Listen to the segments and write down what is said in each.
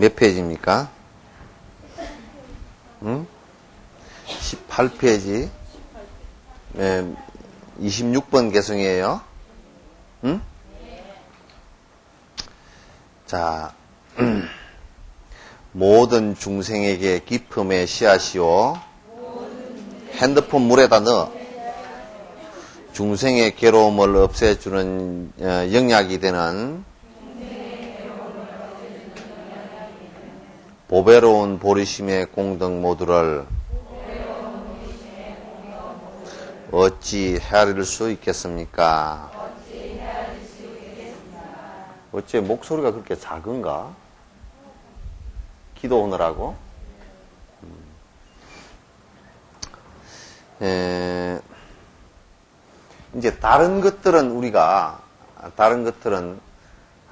몇 페이지입니까? 18페이지. 네, 26번 개성이에요. 자, 모든 중생에게 기품의 씨앗이요. 핸드폰 물에다 넣어. 중생의 괴로움을 없애주는 영약이 되는 보배로운 보리심의 공덕 모두를 어찌 헤아릴 수 있겠습니까? 어째 목소리가 그렇게 작은가? 기도하느라고? 이제 다른 것들은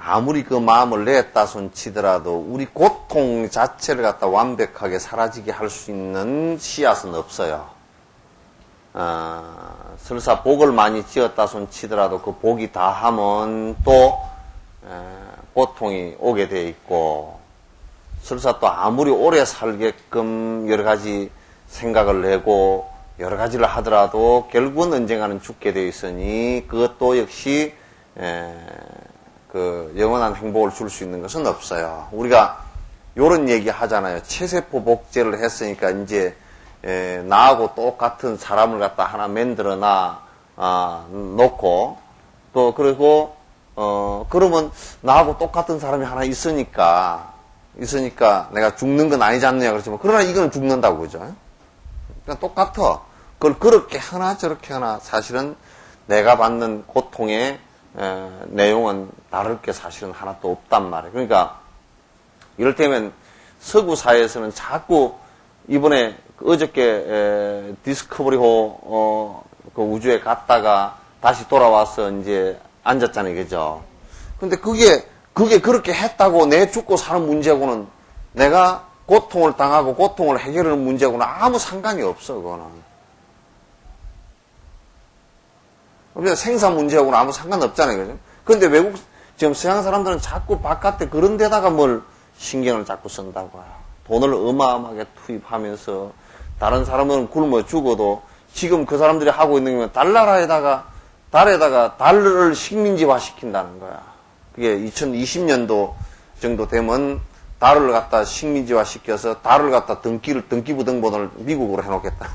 아무리 그 마음을 냈다 손 치더라도 우리 고통 자체를 갖다 완벽하게 사라지게 할 수 있는 씨앗은 없어요. 설사 복을 많이 지었다 손 치더라도 그 복이 다 하면 또 고통이 오게 돼 있고, 설사 또 아무리 오래 살게끔 여러 가지 생각을 내고 여러 가지를 하더라도 결국은 언젠가는 죽게 되어 있으니 그것도 역시 그 영원한 행복을 줄 수 있는 것은 없어요. 우리가 요런 얘기 하잖아요. 체세포 복제를 했으니까 이제 나하고 똑같은 사람을 갖다 하나 만들어 놓고 또 그리고 그러면 나하고 똑같은 사람이 하나 있으니까 내가 죽는 건 아니지 않느냐 그렇지만, 그러나 이거는 죽는다고 그죠? 그냥 똑같아. 그걸 그렇게 하나 저렇게 하나 사실은 내가 받는 고통의 내용은 다를 게 사실은 하나도 없단 말이에요. 그러니까 이를테면 서구 사회에서는 자꾸 이번에 어저께 디스커버리호 그 우주에 갔다가 다시 돌아와서 이제 앉았잖아요, 그죠? 근데 그게 그렇게 했다고 내 죽고 사는 문제하고는, 내가 고통을 당하고 고통을 해결하는 문제하고는 아무 상관이 없어, 그거는. 우리가 생사 문제하고는 아무 상관없잖아요, 그죠? 근데 지금 서양 사람들은 자꾸 바깥에 그런 데다가 뭘 신경을 자꾸 쓴다고 해요. 돈을 어마어마하게 투입하면서, 다른 사람은 굶어 죽어도 지금 그 사람들이 하고 있는 게 달러에다가 달러를 식민지화 시킨다는 거야. 그게 2020년도 정도 되면 달러를 갖다 식민지화 시켜서 달러를 갖다 등기부등본을 미국으로 해놓겠다.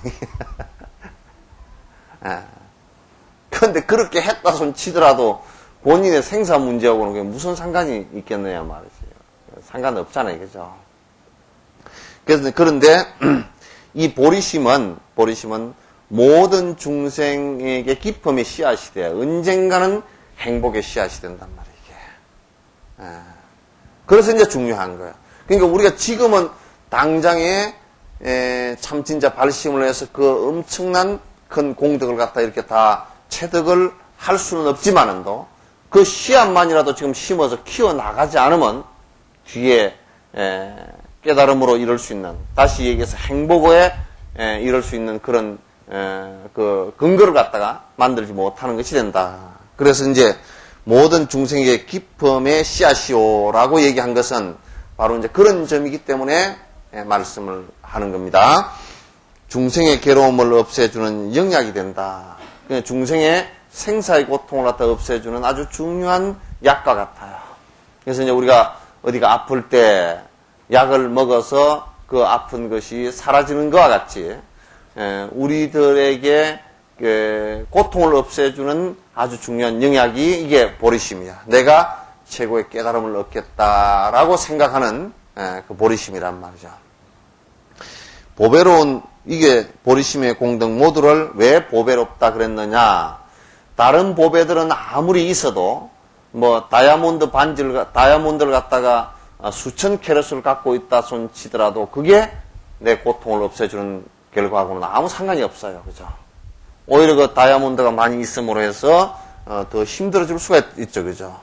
그런데 그렇게 했다 손 치더라도 본인의 생사 문제하고는 그게 무슨 상관이 있겠느냐 말이지. 상관없잖아요, 그죠? 그런데 이 보리심은 모든 중생에게 기쁨의 씨앗이 돼요. 언젠가는 행복의 씨앗이 된단 말이에요, 이게. 그래서 이제 중요한 거예요. 그러니까 우리가 지금은 당장에 참 진짜 발심을 해서 그 엄청난 큰 공덕을 갖다 이렇게 다 체득을 할 수는 없지만은도 그 씨앗만이라도 지금 심어서 키워나가지 않으면 뒤에 깨달음으로 이룰 수 있는, 다시 얘기해서 행복에 이룰 수 있는 그런 그 근거를 갖다가 만들지 못하는 것이 된다. 그래서 이제 모든 중생에게 기쁨의 씨앗이오라고 얘기한 것은 바로 이제 그런 점이기 때문에 말씀을 하는 겁니다. 중생의 괴로움을 없애주는 영약이 된다. 중생의 생사의 고통을 갖다 없애주는 아주 중요한 약과 같아요. 그래서 이제 우리가 어디가 아플 때 약을 먹어서 그 아픈 것이 사라지는 것과 같이 우리들에게 고통을 없애주는 아주 중요한 영약이 이게 보리심이야. 내가 최고의 깨달음을 얻겠다라고 생각하는 그 보리심이란 말이죠. 보배로운 이게 보리심의 공덕 모두를 왜 보배롭다 그랬느냐? 다른 보배들은 아무리 있어도 뭐 다이아몬드를 갖다가 수천 캐럿을 갖고 있다 손 치더라도 그게 내 고통을 없애주는 결과하고는 아무 상관이 없어요, 그죠? 오히려 그 다이아몬드가 많이 있음으로 해서 더 힘들어질 수가 있죠, 그죠?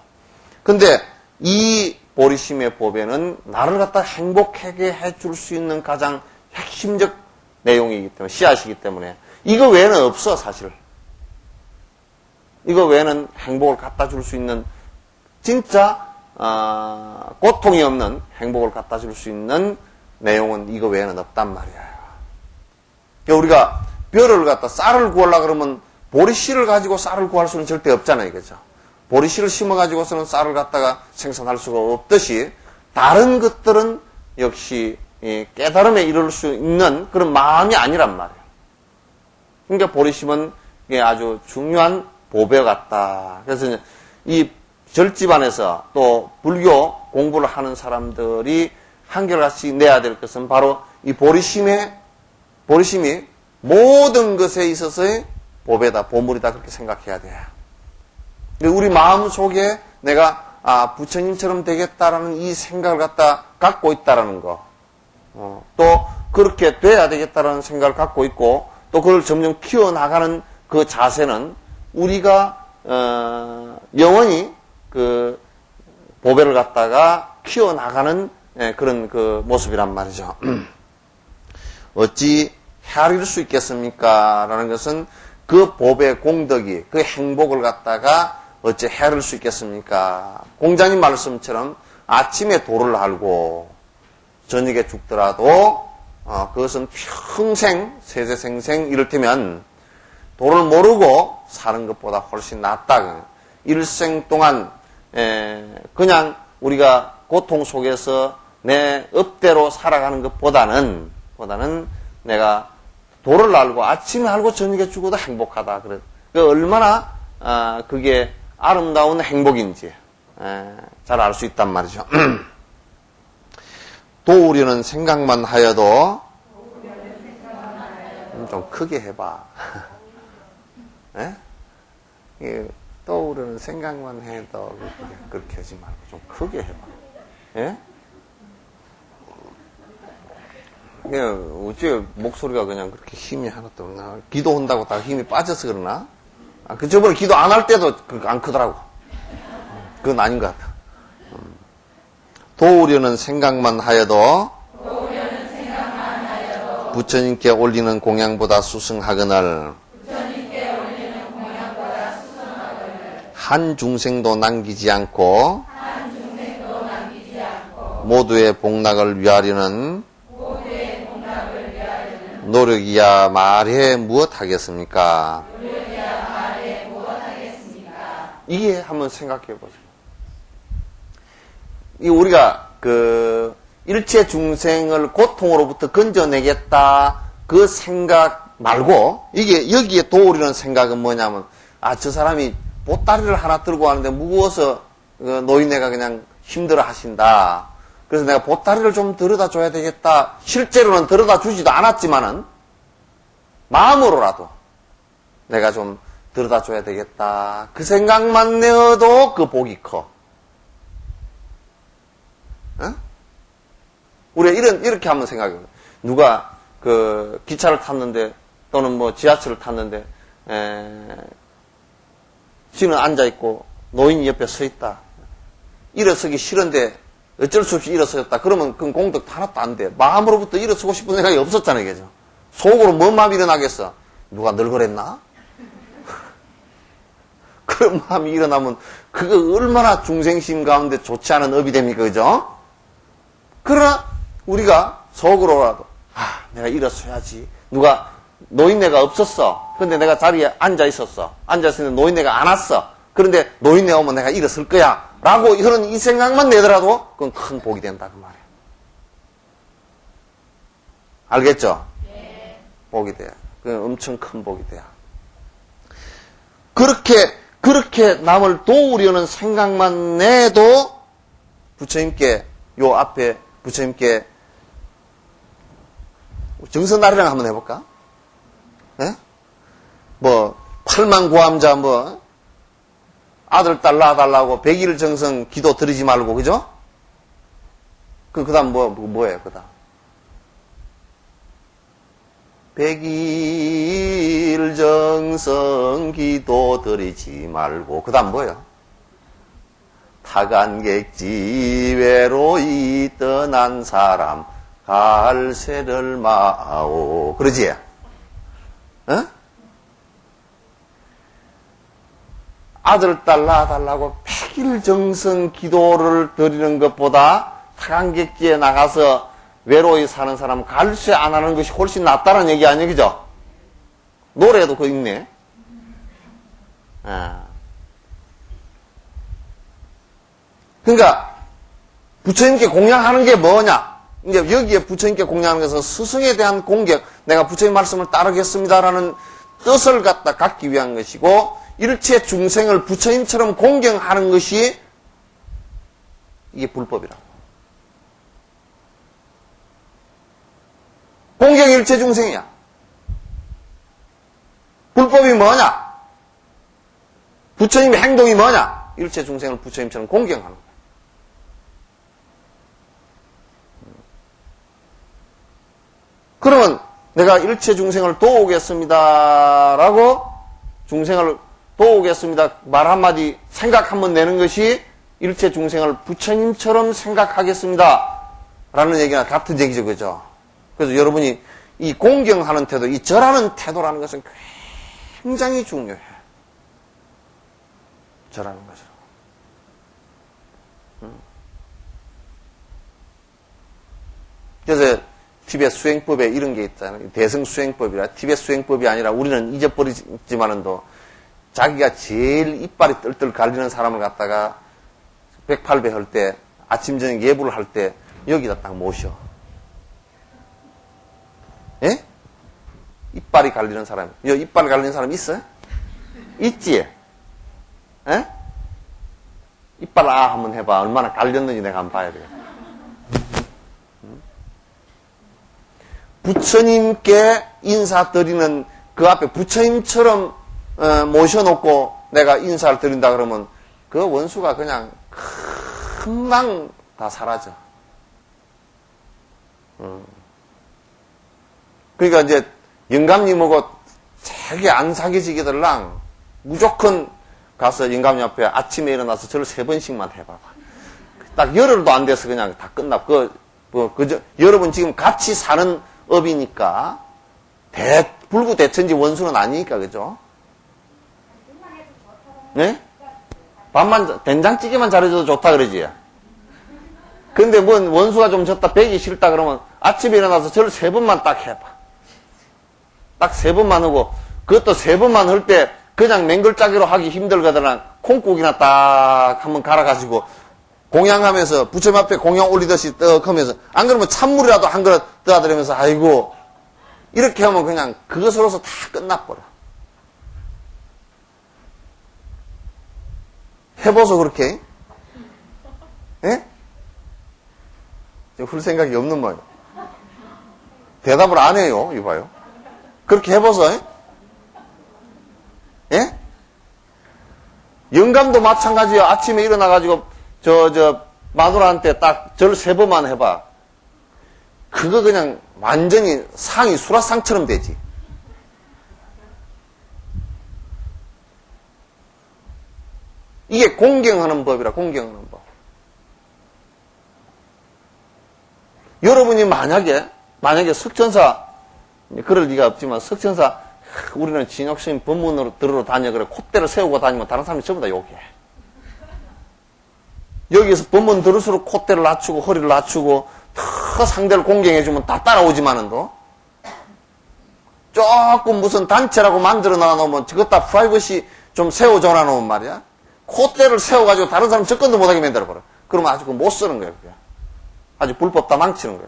근데 이 보리심의 보배는 나를 갖다 행복하게 해줄 수 있는 가장 핵심적 내용이기 때문에, 씨앗이기 때문에 이거 외에는 없어, 사실. 이거 외에는 행복을 갖다 줄 수 있는 진짜 고통이 없는 행복을 갖다 줄 수 있는 내용은 이거 외에는 없단 말이에요. 그러니까 우리가 뼈를 갖다 쌀을 구하려고 그러면 보리씨를 가지고 쌀을 구할 수는 절대 없잖아요. 그죠? 보리씨를 심어가지고서는 쌀을 갖다가 생산할 수가 없듯이 다른 것들은 역시 깨달음에 이룰 수 있는 그런 마음이 아니란 말이에요. 그러니까 보리심은 아주 중요한 보배 같다. 그래서 이 절집안에서 또 불교 공부를 하는 사람들이 한결같이 내야 될 것은 바로 이 보리심이 모든 것에 있어서의 보배다, 보물이다, 그렇게 생각해야 돼요. 우리 마음 속에 내가 부처님처럼 되겠다라는 이 생각을 갖고 있다라는 거, 또 그렇게 돼야 되겠다라는 생각을 갖고 있고, 또 그걸 점점 키워나가는 그 자세는 우리가 영원히 그 보배를 갖다가 키워나가는 그런 그 모습이란 말이죠. 어찌 헤아릴 수 있겠습니까? 라는 것은 그 보배 공덕이, 그 행복을 갖다가 어찌 헤아릴 수 있겠습니까? 공자님 말씀처럼 아침에 도를 알고 저녁에 죽더라도 그것은 평생 세세생생 이를테면 도를 모르고 사는 것보다 훨씬 낫다. 일생 동안 그냥 우리가 고통 속에서 내 업대로 살아가는 것보다는 내가 도를 알고 아침에 알고 저녁에 죽어도 행복하다. 그래. 얼마나 그게 아름다운 행복인지 잘 알 수 있단 말이죠. 도우려는 생각만 하여도 좀 크게 해봐. 떠오르는 생각만 해도 그렇게 하지 말고 좀 크게 해봐. 예? 어째 목소리가 그냥 그렇게 힘이 하나도 없나? 기도한다고 다 힘이 빠져서 그러나? 저번에 기도 안 할 때도 안 크더라고. 그건 아닌 것 같아. 도우려는 생각만 하여도 부처님께 올리는 공양보다 수승하거늘 한 중생도 남기지 않고 모두의 복락을 위하려는 노력이야 말해 무엇하겠습니까? 이게 한번 생각해 보죠. 우리가 일체 중생을 고통으로부터 건져내겠다 그 생각 말고 이게 여기에 도우려는 생각은 뭐냐면 저 사람이 보따리를 하나 들고 가는데 무거워서 노인네가 그냥 힘들어 하신다. 그래서 내가 보따리를 좀 들여다 줘야 되겠다. 실제로는 들여다 주지도 않았지만은 마음으로라도 내가 좀 들여다 줘야 되겠다. 그 생각만 내어도 그 복이 커. 어? 우리가 이렇게 한번 생각해요. 누가 기차를 탔는데 또는 뭐 지하철을 탔는데 지는 앉아있고 노인이 옆에 서 있다. 일어서기 싫은데 어쩔 수 없이 일어섰다. 그러면 그건 공덕 하나도 안 돼. 마음으로부터 일어서고 싶은 생각이 없었잖아요. 그죠? 속으로 뭔 마음이 일어나겠어? 누가 늙으랬나? 그런 마음이 일어나면 그거 얼마나 중생심 가운데 좋지 않은 업이 됩니까? 그죠? 그러나 우리가 속으로라도 내가 일어서야지. 누가 노인네가 없었어. 그런데 내가 자리에 앉아 있었어. 앉아 있었는데 노인네가 안 왔어. 그런데 노인네 오면 내가 일어설 거야. 라고 이런 이 생각만 내더라도 그건 큰 복이 된다 그 말이에요. 알겠죠? 네. 복이 돼요. 그건 엄청 큰 복이 돼요. 그렇게 남을 도우려는 생각만 내도 부처님께 요 앞에 부처님께 정선나리랑 한번 해볼까? 예? 뭐 8만 고함자 뭐 아들 딸 낳아달라고 100일 정성 기도 드리지 말고 그죠? 그 다음 뭐예요 그 다음 100일 정성 기도 드리지 말고 그 다음 뭐예요? 타간객지 외로이 떠난 사람 갈새를 마오 그러지? 아들, 딸 낳아달라고 백일정성 기도를 드리는 것보다 타강객지에 나가서 외로이 사는 사람 갈쇠 안 하는 것이 훨씬 낫다는 얘기 아니에요, 그죠? 노래도 그거 있네. 그러니까 부처님께 공양하는 게 뭐냐? 이제 여기에 부처님께 공양하는 것은 스승에 대한 공격, 내가 부처님 말씀을 따르겠습니다라는 뜻을 갖기 위한 것이고, 일체 중생을 부처님처럼 공경하는 것이 이게 불법이라고. 공경 일체 중생이야. 불법이 뭐냐? 부처님의 행동이 뭐냐? 일체 중생을 부처님처럼 공경하는 거야. 그러면 내가 일체 중생을 도우겠습니다라고 중생을 도우겠습니다 말 한마디 생각 한번 내는 것이 일체 중생을 부처님처럼 생각하겠습니다 라는 얘기나 같은 얘기죠, 그죠? 그래서 여러분이 이 공경하는 태도, 이 절하는 태도라는 것은 굉장히 중요해. 절하는 것이라고. 그래서 티벳 수행법에 이런 게 있잖아요. 대승수행법이라. 티벳 수행법이 아니라 우리는 잊어버리지만은도 자기가 제일 이빨이 뜰뜰 갈리는 사람을 갖다가 108배 할 때, 아침 저녁 예불을 할 때 여기다 딱 모셔. 예? 이빨이 갈리는 사람. 여기 이빨 갈리는 사람 있어요? 있지? 예? 이빨 한번 해봐. 얼마나 갈렸는지 내가 한번 봐야 돼. 부처님께 인사드리는 그 앞에 부처님처럼 모셔놓고 내가 인사를 드린다 그러면 그 원수가 그냥 금방 다 사라져. 그러니까 이제 영감님하고 되게 안 사귀지기들랑 무조건 가서 영감님 앞에 아침에 일어나서 저를 3번씩만 해봐봐. 딱 열흘도 안 돼서 그냥 다 끝나. 여러분 지금 같이 사는 업이니까 불구대천지 원수는 아니니까, 그죠? 네? 밥만, 된장찌개만 잘해줘도 좋다 그러지. 근데 뭐 원수가 좀 졌다, 배기 싫다 그러면 아침에 일어나서 저를 3번만 딱 해봐. 딱 3번만 하고, 그것도 3번만 할 때 그냥 맹글짜기로 하기 힘들거든. 콩국이나 딱 한번 갈아가지고 공양하면서 부처님 앞에 공양 올리듯이 떡 하면서, 안 그러면 찬물이라도 한 그릇 떠들면서 아이고 이렇게 하면 그냥 그것으로서 다 끝나버려. 해보소 그렇게. 예? 훌 생각이 없는 거예요. 대답을 안 해요. 이봐요. 그렇게 해보소. 예? 영감도 마찬가지야. 아침에 일어나가지고 마누라한테 딱 절 3번만 해봐. 그거 그냥 완전히 상이 수라상처럼 되지. 이게 공경하는 법이라, 공경하는 법. 여러분이 만약에 석천사, 그럴 리가 없지만 석천사, 우리는 진혁스님 법문으로 들으러 다녀, 그래, 콧대를 세우고 다니면 다른 사람이 전부 다 욕해. 여기서 법문 들을수록 콧대를 낮추고 허리를 낮추고 더 상대를 공경해주면 다 따라오지만은도 조금 무슨 단체라고 만들어 놔놓으면 그것 다 프라이버시 좀 세워줘 놔놓으면 말이야. 콧대를 세워가지고 다른 사람 접근도 못하게 만들어버려. 그러면 아주 못 쓰는 거야. 그게. 아주 불법 다 망치는 거야.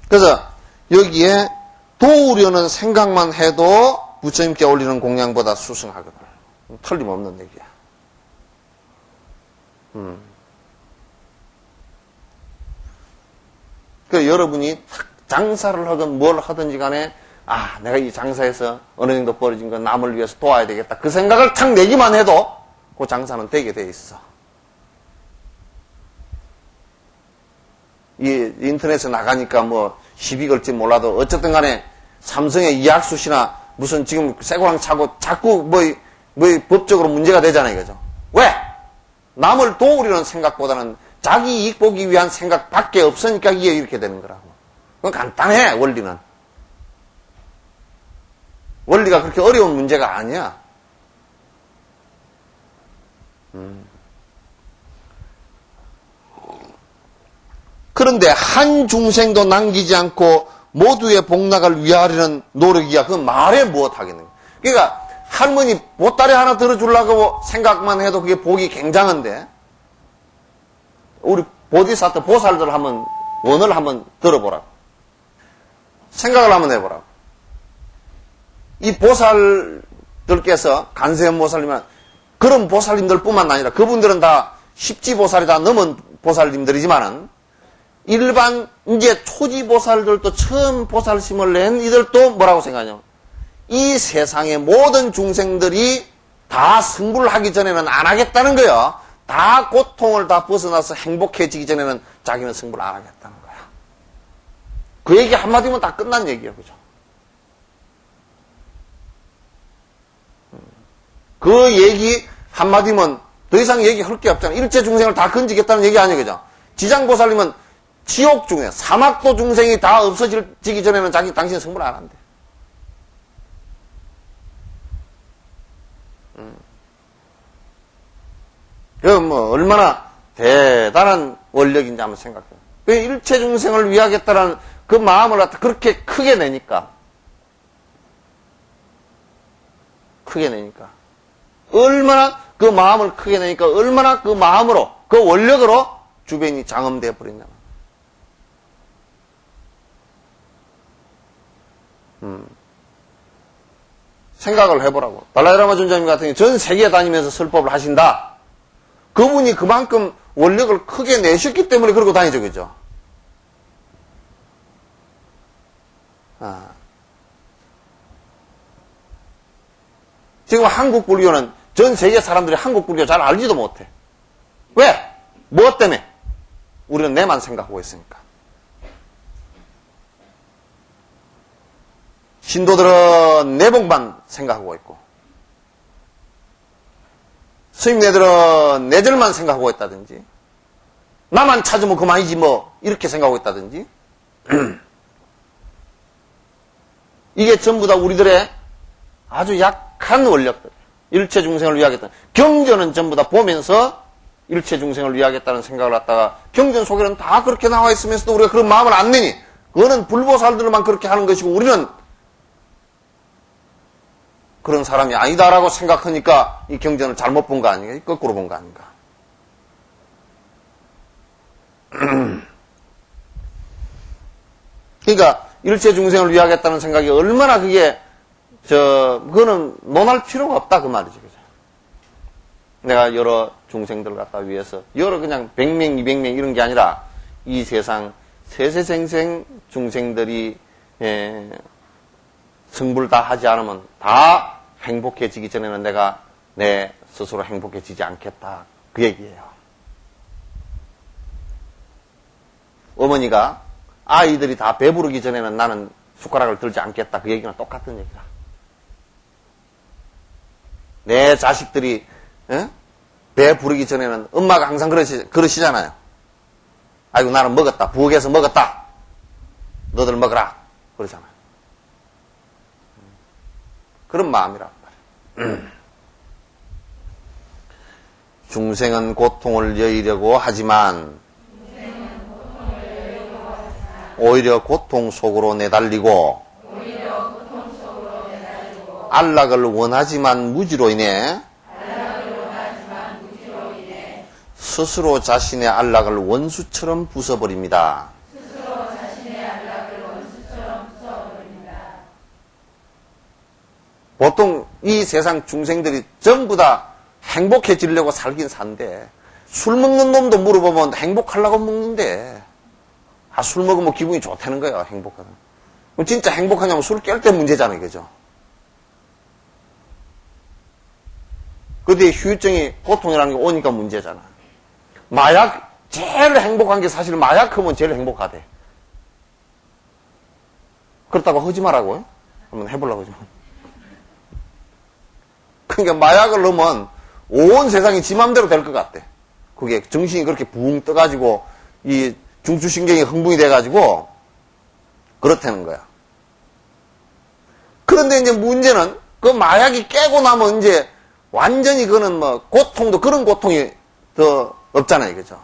그래서 여기에 도우려는 생각만 해도 부처님께 올리는 공양보다 수승하거든. 틀림없는 얘기야. 그 여러분이 장사를 하든 뭘 하든지 간에 내가 이 장사에서 어느 정도 벌어진 건 남을 위해서 도와야 되겠다. 그 생각을 탁 내기만 해도 그 장사는 되게 돼 있어. 이 인터넷에 나가니까 뭐 시비 걸지 몰라도 어쨌든 간에 삼성의 이학수 씨나 무슨 지금 새고랑 차고 자꾸 뭐 법적으로 문제가 되잖아요. 그죠? 왜? 남을 도우려는 생각보다는 자기 이익 보기 위한 생각밖에 없으니까 이게 이렇게 되는 거라고. 그건 간단해, 원리는. 원리가 그렇게 어려운 문제가 아니야. 그런데 한 중생도 남기지 않고 모두의 복락을 위하려는 노력이야. 그건 말해 무엇하겠는가. 그러니까 할머니 보따리 하나 들어주려고 생각만 해도 그게 복이 굉장한데, 우리 보디사트 보살들 한번 원을 한번 들어보라고. 생각을 한번 해보라고. 이 보살들께서 간세음 보살님은 그런 보살님들 뿐만 아니라 그분들은 다 십지보살이 다 넘은 보살님들이지만은 일반 이제 초지보살들도 처음 보살심을 낸 이들도 뭐라고 생각하냐. 이 세상의 모든 중생들이 다 승부를 하기 전에는 안 하겠다는 거야. 다 고통을 다 벗어나서 행복해지기 전에는 자기는 승부를 안 하겠다는 거야. 그 얘기 한마디면 다 끝난 얘기야. 그죠? 그 얘기 한마디면 더 이상 얘기할 게 없잖아. 일체 중생을 다 건지겠다는 얘기 아니야. 그죠? 지장보살님은 지옥 중에 사막도 중생이 다 없어지기 전에는 당신 승부를 안 한대. 그 뭐 얼마나 대단한 원력인지 한번 생각해. 그 일체 중생을 위하겠다라는 그 마음을 갖다 그렇게 크게 내니까 얼마나 그 마음을 크게 내니까 얼마나 그 마음으로 그 원력으로 주변이 장엄되어 버리냐. 생각을 해보라고. 달라이라마尊者님 같은 경우 전 세계 다니면서 설법을 하신다. 그분이 그만큼 원력을 크게 내셨기 때문에 그러고 다니죠. 그죠? 지금 한국 불교는 전 세계 사람들이 한국 불교 잘 알지도 못해. 왜? 무엇 때문에? 우리는 내만 생각하고 있으니까. 신도들은 내복만 생각하고 있고, 스님네들은 내절만 생각하고 있다든지, 나만 찾으면 그만이지 뭐 이렇게 생각하고 있다든지. 이게 전부 다 우리들의 아주 약한 원력들. 일체 중생을 위하겠다. 경전은 전부 다 보면서 일체 중생을 위하겠다는 생각을 갖다가 경전 속에는 다 그렇게 나와 있으면서도 우리가 그런 마음을 안 내니, 그거는 불보살들만 그렇게 하는 것이고 우리는 그런 사람이 아니다라고 생각하니까 이 경전을 잘못 본 거 아닌가? 거꾸로 본 거 아닌가? 그러니까 일체 중생을 위하겠다는 생각이 얼마나 그거는 논할 필요가 없다 그 말이지. 그죠? 내가 여러 중생들 갖다 위해서 여러 그냥 100명, 200명 이런 게 아니라 이 세상 세세생생 중생들이 승부를 다 하지 않으면 다 행복해지기 전에는 내가 내 스스로 행복해지지 않겠다. 그 얘기예요. 어머니가 아이들이 다 배부르기 전에는 나는 숟가락을 들지 않겠다. 그 얘기는 똑같은 얘기다. 내 자식들이 배 부르기 전에는 엄마가 항상 그러시잖아요. 아이고 나는 먹었다. 부엌에서 먹었다. 너들 먹어라. 그러잖아요. 그런 마음이란 말이에요. 중생은 고통을 여의려고 하지만 오히려 고통 속으로 내달리고 안락을 원하지만 무지로 인해 스스로 자신의 안락을 원수처럼 부숴버립니다. 보통 이 세상 중생들이 전부 다 행복해지려고 살긴 산데, 술 먹는 놈도 물어보면 행복하려고 먹는데, 술 먹으면 기분이 좋다는 거야, 행복하다. 진짜 행복하냐면 술 깰 때 문제잖아요, 그죠? 그때 후유증이, 고통이라는 게 오니까 문제잖아. 제일 행복한 게 사실 마약하면 제일 행복하대. 그렇다고 하지 말라고요? 한번 해보려고 하지 마. 그러니까 마약을 넣으면 온 세상이 지 맘대로 될 것 같대. 그게 정신이 그렇게 붕 떠가지고 이 중추신경이 흥분이 돼가지고 그렇다는 거야. 그 그런데 이제 문제는 그 마약이 깨고 나면 이제 완전히 그거는 뭐 고통도 그런 고통이 더 없잖아요. 그죠?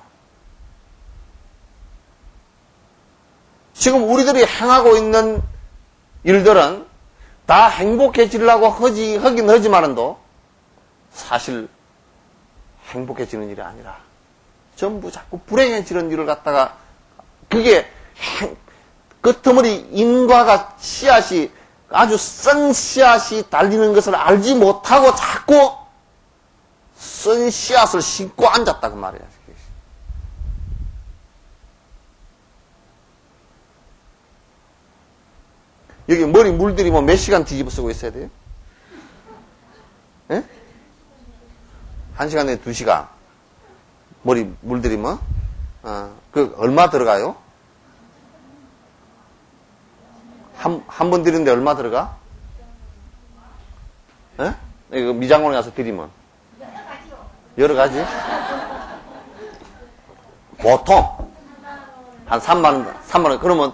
지금 우리들이 행하고 있는 일들은 다 행복해지려고 하긴 하지만도 사실 행복해지는 일이 아니라 전부 자꾸 불행해지는 일을 갖다가 그게 끄트머리 인과가 씨앗이 아주 쓴 씨앗이 달리는 것을 알지 못하고 자꾸 쓴 씨앗을 심고 앉았다 그 말이야. 여기 머리 물들이면 몇 시간 뒤집어 쓰고 있어야 돼요? 예? 1시간 내에 2시간. 머리 물들이면? 그, 얼마 들어가요? 한 번 들이는데 얼마 들어가? 예? 이거 미장원에 가서 들이면? 여러 가지? 보통, 한 3만원. 그러면,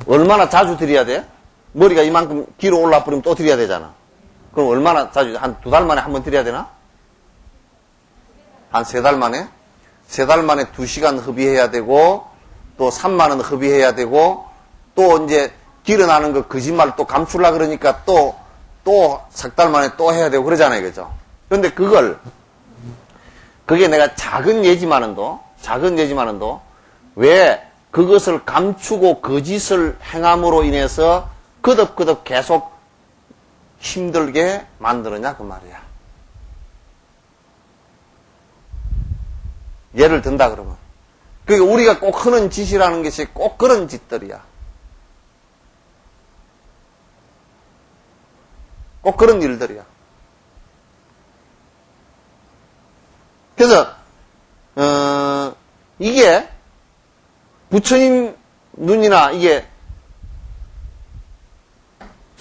얼마나 자주 들여야 돼? 머리가 이만큼 길어 올라 버리면 또 들여야 되잖아. 그럼 얼마나 자주, 한 2달 만에 한 번 들여야 되나? 한 3달 만에? 3달 만에 2시간 흡입해야 되고, 또 3만원 흡입해야 되고, 또 이제 길어나는 거 거짓말 또 감추려 그러니까 또 3달 만에 또 해야 되고 그러잖아요. 그죠? 그런데 그게 내가 작은 예지만은도, 왜 그것을 감추고 거짓을 행함으로 인해서 거듭거듭 계속 힘들게 만드느냐 그 말이야. 예를 든다 그러면 그게 우리가 꼭 하는 짓이라는 것이 꼭 그런 짓들이야. 꼭 그런 일들이야. 그래서 이게 부처님 눈이나 이게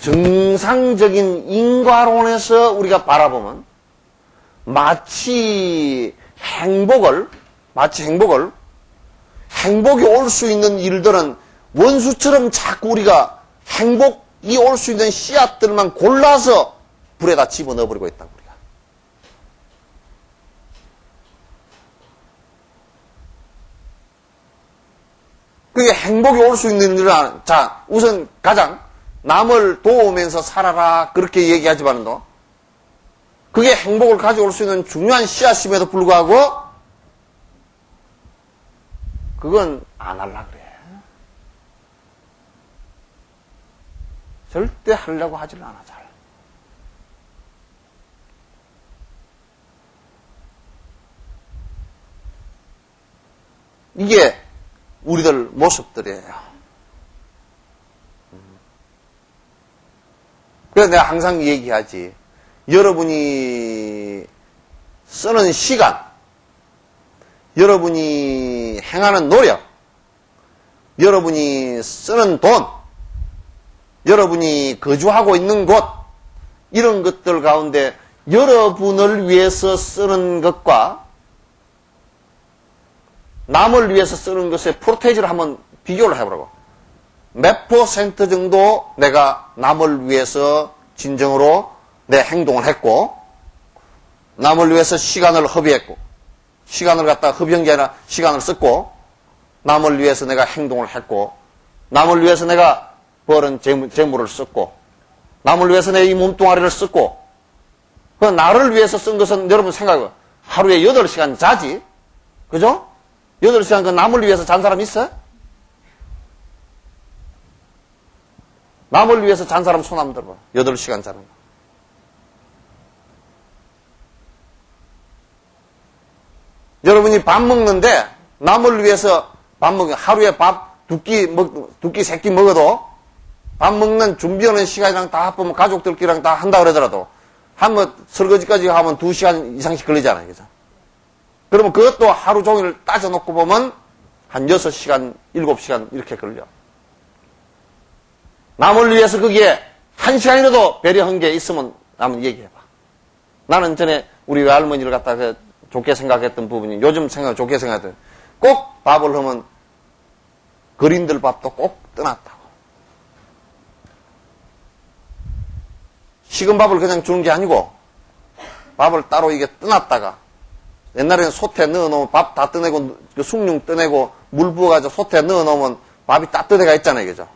정상적인 인과론에서 우리가 바라보면 마치 행복이 올 수 있는 일들은 원수처럼 자꾸 우리가 행복이 올 수 있는 씨앗들만 골라서 불에다 집어넣어버리고 있다고 우리가. 그게 행복이 올 수 있는 일은, 자, 우선 가장 남을 도우면서 살아라 그렇게 얘기하지만도 그게 행복을 가져올 수 있는 중요한 씨앗임에도 불구하고 그건 안 하려고 그래. 절대 하려고 하질 않아, 잘. 이게 우리들 모습들이에요. 그래서 내가 항상 얘기하지. 여러분이 쓰는 시간, 여러분이 행하는 노력, 여러분이 쓰는 돈, 여러분이 거주하고 있는 곳, 이런 것들 가운데 여러분을 위해서 쓰는 것과 남을 위해서 쓰는 것의 프로테이지를 한번 비교를 해보라고. 몇 퍼센트 정도 내가 남을 위해서 진정으로 내 행동을 했고, 남을 위해서 시간을 허비했고, 시간을 갖다가 허비한 게 아니라 시간을 썼고, 남을 위해서 내가 행동을 했고, 남을 위해서 내가 벌은 재물을 썼고, 남을 위해서 내 이 몸뚱아리를 썼고, 그 나를 위해서 쓴 것은 여러분 생각해요. 하루에 8시간 자지? 그죠? 8시간 그 남을 위해서 잔 사람 있어요? 남을 위해서 잔 사람 손 한번 들어봐. 8시간 자는 거. 여러분이 밥 먹는데 남을 위해서 하루에 밥 두 끼 3끼 먹어도 밥 먹는 준비하는 시간이랑 다 합하면 가족들끼리랑 다 한다 그러더라도 한번 설거지까지 하면 2시간 이상씩 걸리잖아요. 그죠? 그러면 그것도 하루 종일 따져놓고 보면 한 6시간, 7시간 이렇게 걸려. 남을 위해서 거기에 1시간이라도 배려한 게 있으면 한번 얘기해봐. 나는 전에 우리 외할머니를 갖다가 좋게 생각했던 부분이 요즘 좋게 생각했던 꼭 밥을 하면 거린들 밥도 꼭 떠났다고. 식은 밥을 그냥 주는 게 아니고 밥을 따로 이게 떠놨다가 옛날에는 솥에 넣어놓으면 밥 다 떠내고 그 숭늉 떠내고 물 부어가지고 솥에 넣어놓으면 밥이 따뜻해가 있잖아요, 그죠?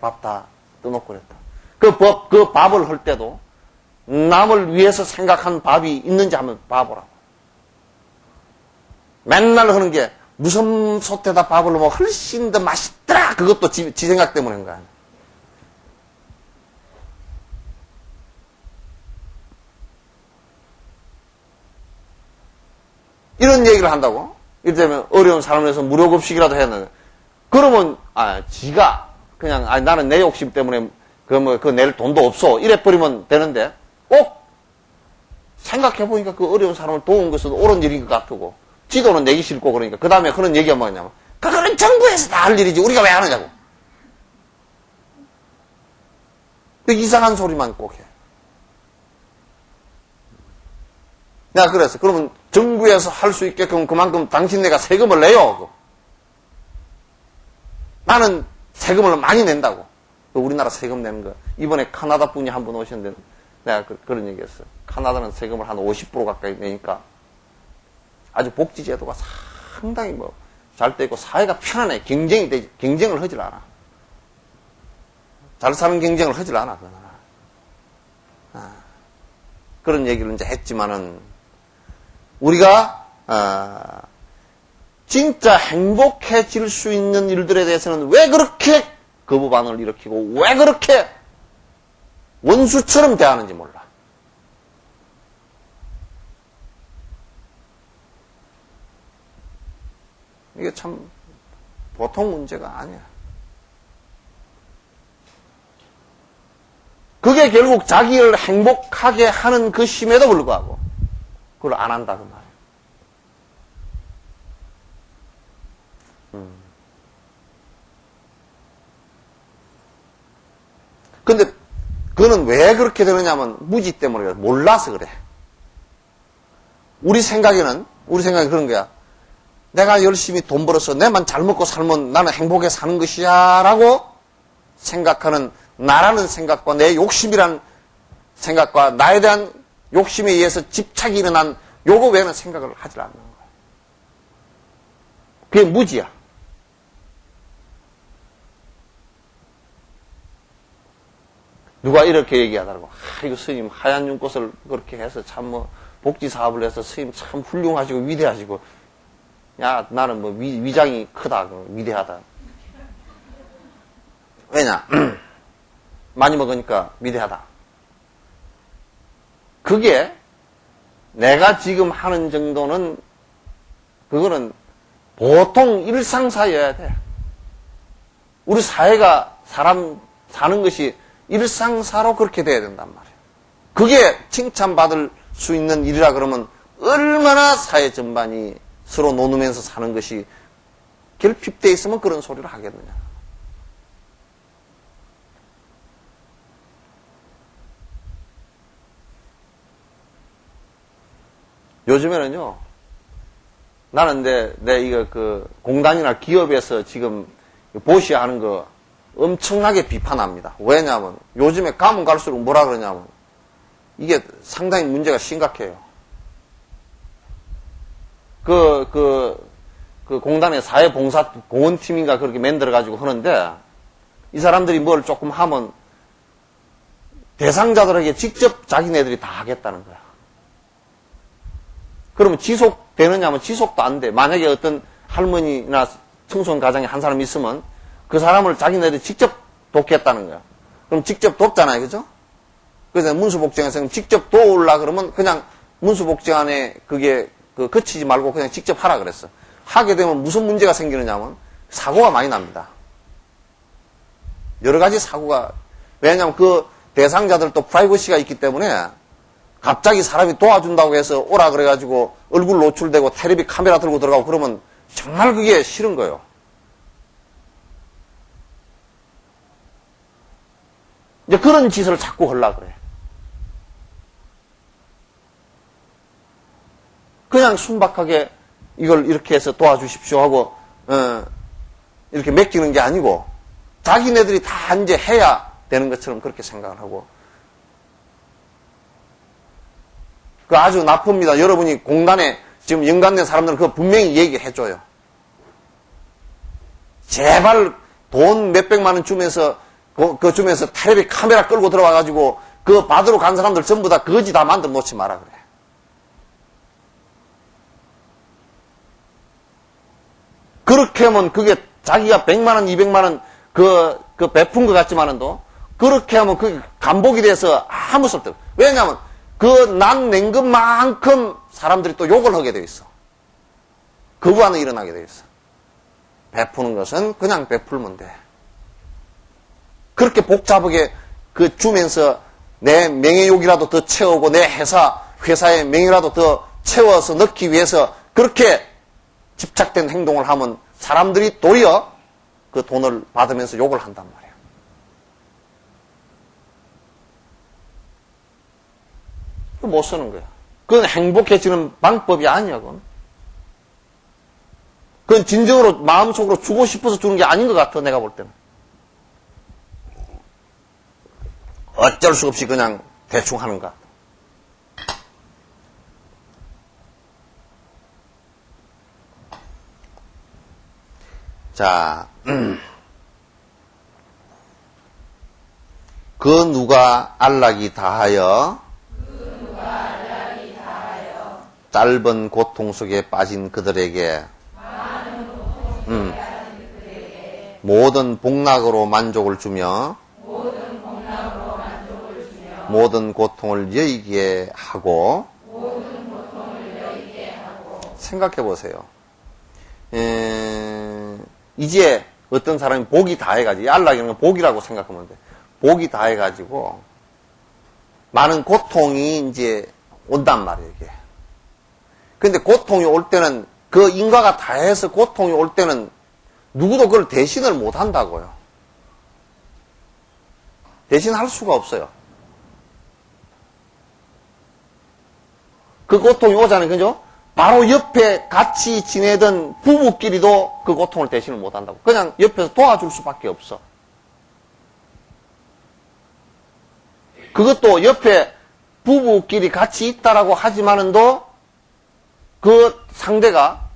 밥 다 떠놓고 그랬다. 그 밥을 할 때도 남을 위해서 생각한 밥이 있는지 한번 봐보라고. 맨날 하는 게 무슨 솥에다 밥을 넣으면 훨씬 더 맛있더라. 그것도 지 생각 때문인 거야. 이런 얘기를 한다고? 이를테면 어려운 사람을 위해서 무료급식이라도 했는데 그러면 지가 그냥 나는 내 욕심 때문에 그거 낼 돈도 없어 이래 버리면 되는데 꼭 생각해보니까 그 어려운 사람을 도운 것은 옳은 일인 것 같고 지도는 내기 싫고 그러니까 그 다음에 그런 얘기가 뭐냐면 그거는 정부에서 다 할 일이지 우리가 왜 하느냐고. 그 이상한 소리만 꼭 해. 내가 그래서 그러면 정부에서 할 수 있게끔 그만큼 당신네가 세금을 내요. 나는 세금을 많이 낸다고. 우리나라 세금 내는 거. 이번에 카나다 분이 한 분 오셨는데 내가 그런 얘기 했어요. 카나다는 세금을 한 50% 가까이 내니까 아주 복지제도가 상당히 잘 돼 있고 사회가 편안해. 경쟁을 하질 않아. 잘 사는 경쟁을 하질 않아. 그 나라. 그런 얘기를 이제 했지만은 우리가 진짜 행복해질 수 있는 일들에 대해서는 왜 그렇게 거부 반응을 일으키고 왜 그렇게 원수처럼 대하는지 몰라. 이게 참 보통 문제가 아니야. 그게 결국 자기를 행복하게 하는 그 심에도 불구하고 그걸 안 한다 그 말이에요. 근데 그거는 왜 그렇게 되느냐면 무지 때문에 그래. 몰라서 그래. 우리 생각이 그런 거야. 내가 열심히 돈 벌어서 내만 잘 먹고 살면 나는 행복해 사는 것이야 라고 생각하는 나라는 생각과 내 욕심이란 생각과 나에 대한 욕심에 의해서 집착이 일어난 요거 외에는 생각을 하질 않는 거야. 그게 무지야. 누가 이렇게 얘기하더라고. 이거 스님 하얀 눈꽃을 그렇게 해서 참 복지 사업을 해서 스님 참 훌륭하시고 위대하시고 야 나는 위장이 크다 위대하다. 왜냐? 많이 먹으니까 위대하다. 그게 내가 지금 하는 정도는 그거는 보통 일상사여야 돼. 우리 사회가 사람 사는 것이 일상사로 그렇게 돼야 된단 말이에요. 그게 칭찬받을 수 있는 일이라 그러면 얼마나 사회 전반이 서로 나누면서 사는 것이 결핍되어 있으면 그런 소리를 하겠느냐. 요즘에는요, 나는 내 이거 공단이나 기업에서 지금 보시하는 거 엄청나게 비판합니다. 왜냐하면 요즘에 가면 갈수록 뭐라 그러냐면 이게 상당히 문제가 심각해요. 공단의 사회봉사 공헌팀인가 그렇게 만들어가지고 하는데 이 사람들이 뭘 조금 하면 대상자들에게 직접 자기네들이 다 하겠다는 거야. 그러면 지속되느냐 하면 지속도 안 돼. 만약에 어떤 할머니나 청소년 가정에 한 사람 있으면 그 사람을 자기네들이 직접 돕겠다는 거야. 그럼 직접 돕잖아요. 그죠? 그래서 문수복지관에서 직접 도우려 그러면 그냥 문수복지관에 그게 그치지 말고 그냥 직접 하라 그랬어. 하게 되면 무슨 문제가 생기느냐면 사고가 많이 납니다. 여러 가지 사고가. 왜냐하면 그 대상자들도 프라이버시가 있기 때문에 갑자기 사람이 도와준다고 해서 오라 그래가지고 얼굴 노출되고 텔레비 카메라 들고 들어가고 그러면 정말 그게 싫은 거예요. 이제 그런 짓을 자꾸 하려고 그래. 그냥 순박하게 이걸 이렇게 해서 도와주십시오 하고 이렇게 맡기는 게 아니고 자기네들이 다 이제 해야 되는 것처럼 그렇게 생각을 하고 그 아주 나쁩니다. 여러분이 공단에 지금 연관된 사람들은 그거 분명히 얘기해줘요. 제발 돈 몇백만 원 주면서, 그 주면서 텔레비 카메라 끌고 들어와가지고 그 받으러 간 사람들 전부 다 거지 다 만들어 놓지 마라 그래. 그렇게 하면 그게 자기가 100만 원, 200만 원 그 베푼 것 같지만은도 그렇게 하면 그게 간복이 돼서 아무 수 없다. 왜냐하면 그 난 낸 것만큼 사람들이 또 욕을 하게 돼 있어. 거부하는 일어나게 돼 있어. 베푸는 것은 그냥 베풀면 돼. 그렇게 복잡하게 그 주면서 내 명예욕이라도 더 채우고 내 회사의 명예라도 더 채워서 넣기 위해서 그렇게 집착된 행동을 하면 사람들이 도리어 그 돈을 받으면서 욕을 한단 말이야. 그거 못 쓰는 거야. 그건 행복해지는 방법이 아니야, 그건. 그건 진정으로 마음속으로 주고 싶어서 주는 게 아닌 것 같아, 내가 볼 때는. 어쩔 수 없이 그냥 대충 하는 것 같아. 자, 그 누가 안락이 다하여 짧은 고통 속에 빠진 그들에게 모든 복락으로 만족을 주며 모든 고통을 여의게 하고 생각해 보세요. 이제 어떤 사람이 복이 다해가지고 안락이라는 건 복이라고 생각하면 돼. 복이 다해가지고 많은 고통이 이제 온단 말이에요, 이게. 근데 고통이 올 때는 그 인과가 다해서 고통이 올 때는 누구도 그걸 대신을 못 한다고요. 대신할 수가 없어요. 그 고통이 오잖아요, 그죠? 바로 옆에 같이 지내던 부부끼리도 그 고통을 대신을 못 한다고. 그냥 옆에서 도와줄 수밖에 없어. 그것도 옆에 부부끼리 같이 있다라고 하지만은도 그 상대가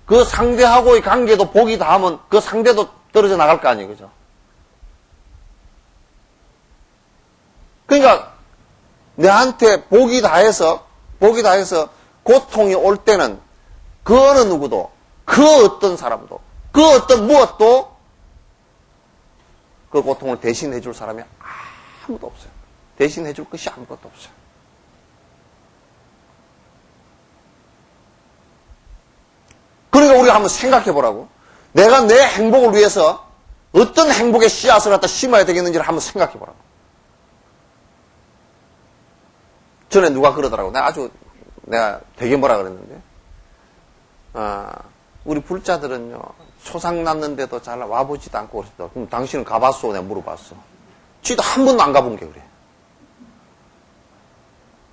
그 상대하고의 관계도 복이 닿으면 그 상대도 떨어져 나갈 거 아니에요, 그죠? 그러니까 내한테 복이 다해서 고통이 올 때는 그 어느 누구도 그 어떤 사람도 그 어떤 무엇도 그 고통을 대신해 줄 사람이 아무도 없어요. 대신해 줄 것이 아무것도 없어요. 그러니까 우리가 한번 생각해 보라고. 내가 내 행복을 위해서 어떤 행복의 씨앗을 갖다 심어야 되겠는지를 한번 생각해 보라고. 전에 누가 그러더라고. 내가 되게 뭐라 그랬는데, 우리 불자들은요, 초상 났는데도 잘 와보지도 않고 그랬어. 그럼 당신은 가봤어? 내가 물어봤어. 지도 한 번도 안 가본 게 그래.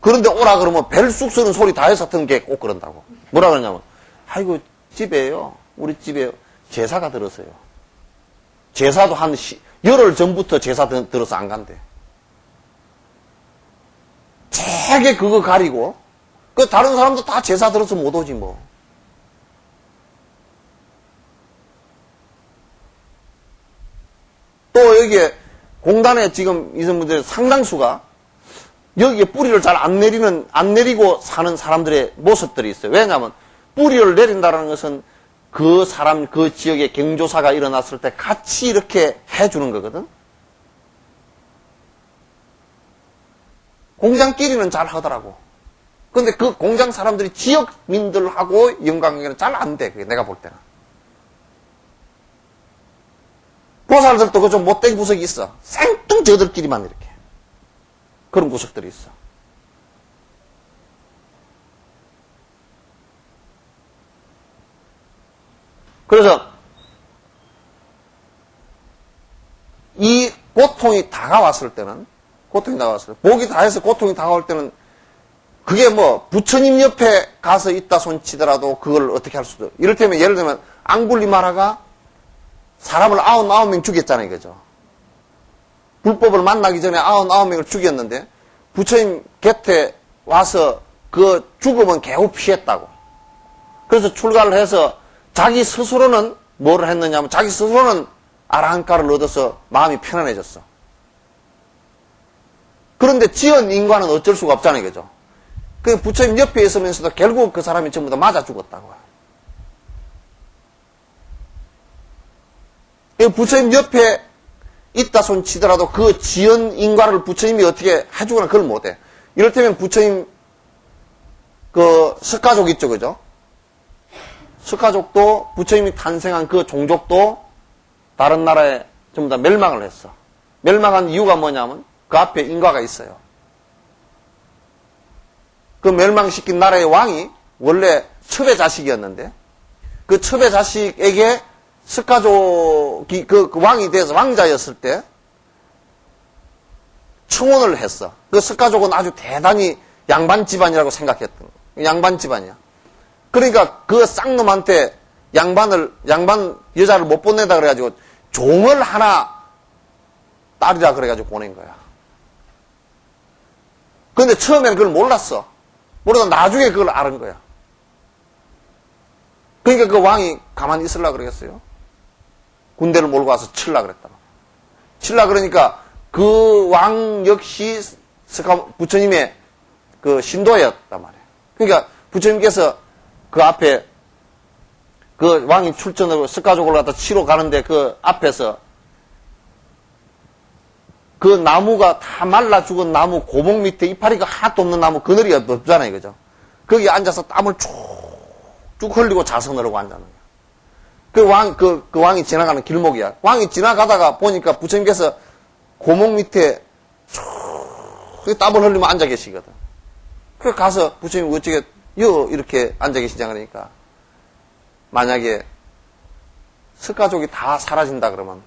그런데 오라 그러면 벨 쑥 쓰는 소리 다 해서 듣는 게 꼭 그런다고. 뭐라 그러냐면, 아이고, 집에요. 우리 집에 제사가 들었어요. 제사도 열흘 전부터 제사 들어서 안 간대. 되게 그거 가리고, 그 다른 사람도 다 제사 들어서 못 오지 뭐. 또 여기에 공단에 지금 있는 분들 상당수가 여기에 뿌리를 잘 안 내리고 사는 사람들의 모습들이 있어요. 왜냐하면 뿌리를 내린다는 것은 그 사람, 그 지역에 경조사가 일어났을 때 같이 이렇게 해주는 거거든. 공장끼리는 잘 하더라고. 근데 그 공장 사람들이 지역민들하고 인간관계는 잘 안 돼. 그게 내가 볼 때는. 보살들도 그 좀 못된 구석이 있어. 생뚱 저들끼리만 이렇게. 그런 구석들이 있어. 그래서 이 고통이 다가왔을 때는 복이 다해서 고통이 다가올 때는 그게 뭐 부처님 옆에 가서 있다 손치더라도 그걸 어떻게 할 수도. 이를테면 예를 들면 앙굴리마라가 사람을 99명 죽였잖아요, 그죠? 불법을 만나기 전에 99명을 죽였는데 부처님 곁에 와서 그 죽음은 겨우 피했다고. 그래서 출가를 해서 자기 스스로는 뭐를 했느냐면 자기 스스로는 아라한가를 얻어서 마음이 편안해졌어. 그런데 지연 인과는 어쩔 수가 없잖아요. 그죠? 그 부처님 옆에 있으면서도 결국 그 사람이 전부 다 맞아 죽었다고요. 부처님 옆에 있다 손 치더라도 그 지연 인과를 부처님이 어떻게 해주거나 그걸 못해. 이를테면 부처님 그 석가족 있죠. 그죠? 석가족도 부처님이 탄생한 그 종족도 다른 나라에 전부 다 멸망을 했어. 멸망한 이유가 뭐냐면 그 앞에 인과가 있어요. 그 멸망시킨 나라의 왕이 원래 첩의 자식이었는데 그 첩의 자식에게 석가족이 그 왕이 돼서 왕자였을 때 청혼을 했어. 그 석가족은 아주 대단히 양반 집안이라고 생각했던 양반 집안이야. 그러니까 그 쌍놈한테 양반 여자를 못 보낸다 그래가지고 종을 하나 딸이라 그래가지고 보낸 거야. 근데 처음에는 그걸 몰랐어. 모르다 나중에 그걸 알은 거야. 그러니까 그 왕이 가만히 있으려고 그러겠어요? 군대를 몰고 와서 칠라 그랬다. 칠라 그러니까 그 왕 역시 부처님의 그 신도였단 말이에요. 그러니까 부처님께서 그 앞에 그 왕이 출전으로 석가족을 갖다 치러 가는데 그 앞에서 그 나무가 다 말라 죽은 나무 고목 밑에 이파리가 하나도 없는 나무 그늘이 없잖아요. 그죠? 거기 앉아서 땀을 쭉 흘리고 자선을 하고 앉아는 거야. 그 왕이 지나가는 길목이야. 왕이 지나가다가 보니까 부처님께서 고목 밑에 쭉 땀을 흘리며 앉아 계시거든. 그래서 가서 부처님 어떻게 이렇게 앉아 계시냐 그러니까 만약에 석가족이 다 사라진다 그러면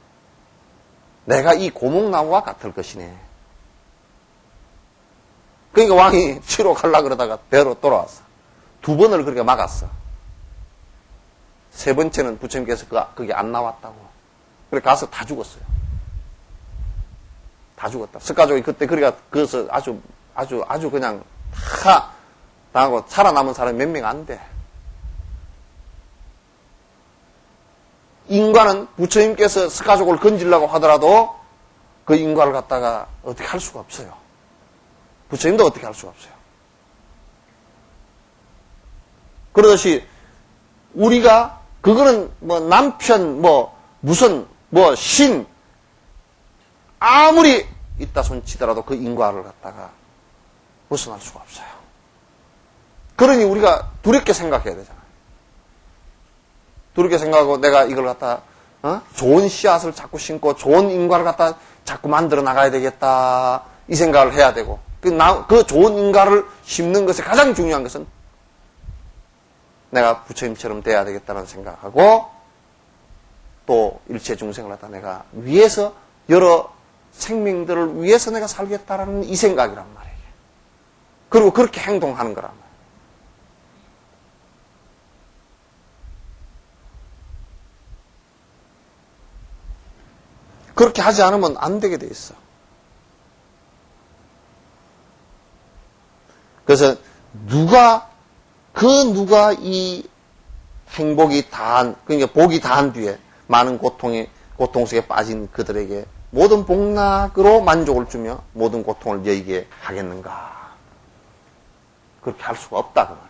내가 이 고목나무와 같을 것이네. 그러니까 왕이 치러 가려고 그러다가 배로 돌아왔어. 두 번을 그렇게 막았어. 세 번째는 부처님께서 그게 안 나왔다고. 그래 가서 다 죽었어요. 다 죽었다. 석가족이 그때 그러니까 그래서 아주 그냥 다 당하고 살아남은 사람이 몇 명 안 돼. 인과는 부처님께서 석가족을 건지려고 하더라도 그 인과를 갖다가 어떻게 할 수가 없어요. 부처님도 어떻게 할 수가 없어요. 그러듯이 우리가 그거는 뭐 남편 무슨 신 아무리 있다 손치더라도 그 인과를 갖다가 벗어날 수가 없어요. 그러니 우리가 두렵게 생각해야 되잖아요. 두렵게 생각하고 내가 이걸 갖다 좋은 씨앗을 자꾸 심고 좋은 인과를 갖다 자꾸 만들어 나가야 되겠다 이 생각을 해야 되고 그 좋은 인과를 심는 것에 가장 중요한 것은 내가 부처님처럼 돼야 되겠다는 생각하고 또 일체 중생을 갖다 내가 위해서 여러 생명들을 위해서 내가 살겠다라는 이 생각이란 말이에요. 그리고 그렇게 행동하는 거란 말이에요. 그렇게 하지 않으면 안 되게 돼 있어. 그래서 누가 이 행복이 다한, 그러니까 복이 다한 뒤에 많은 고통 속에 빠진 그들에게 모든 복락으로 만족을 주며 모든 고통을 여의게 하겠는가. 그렇게 할 수가 없다. 그 말.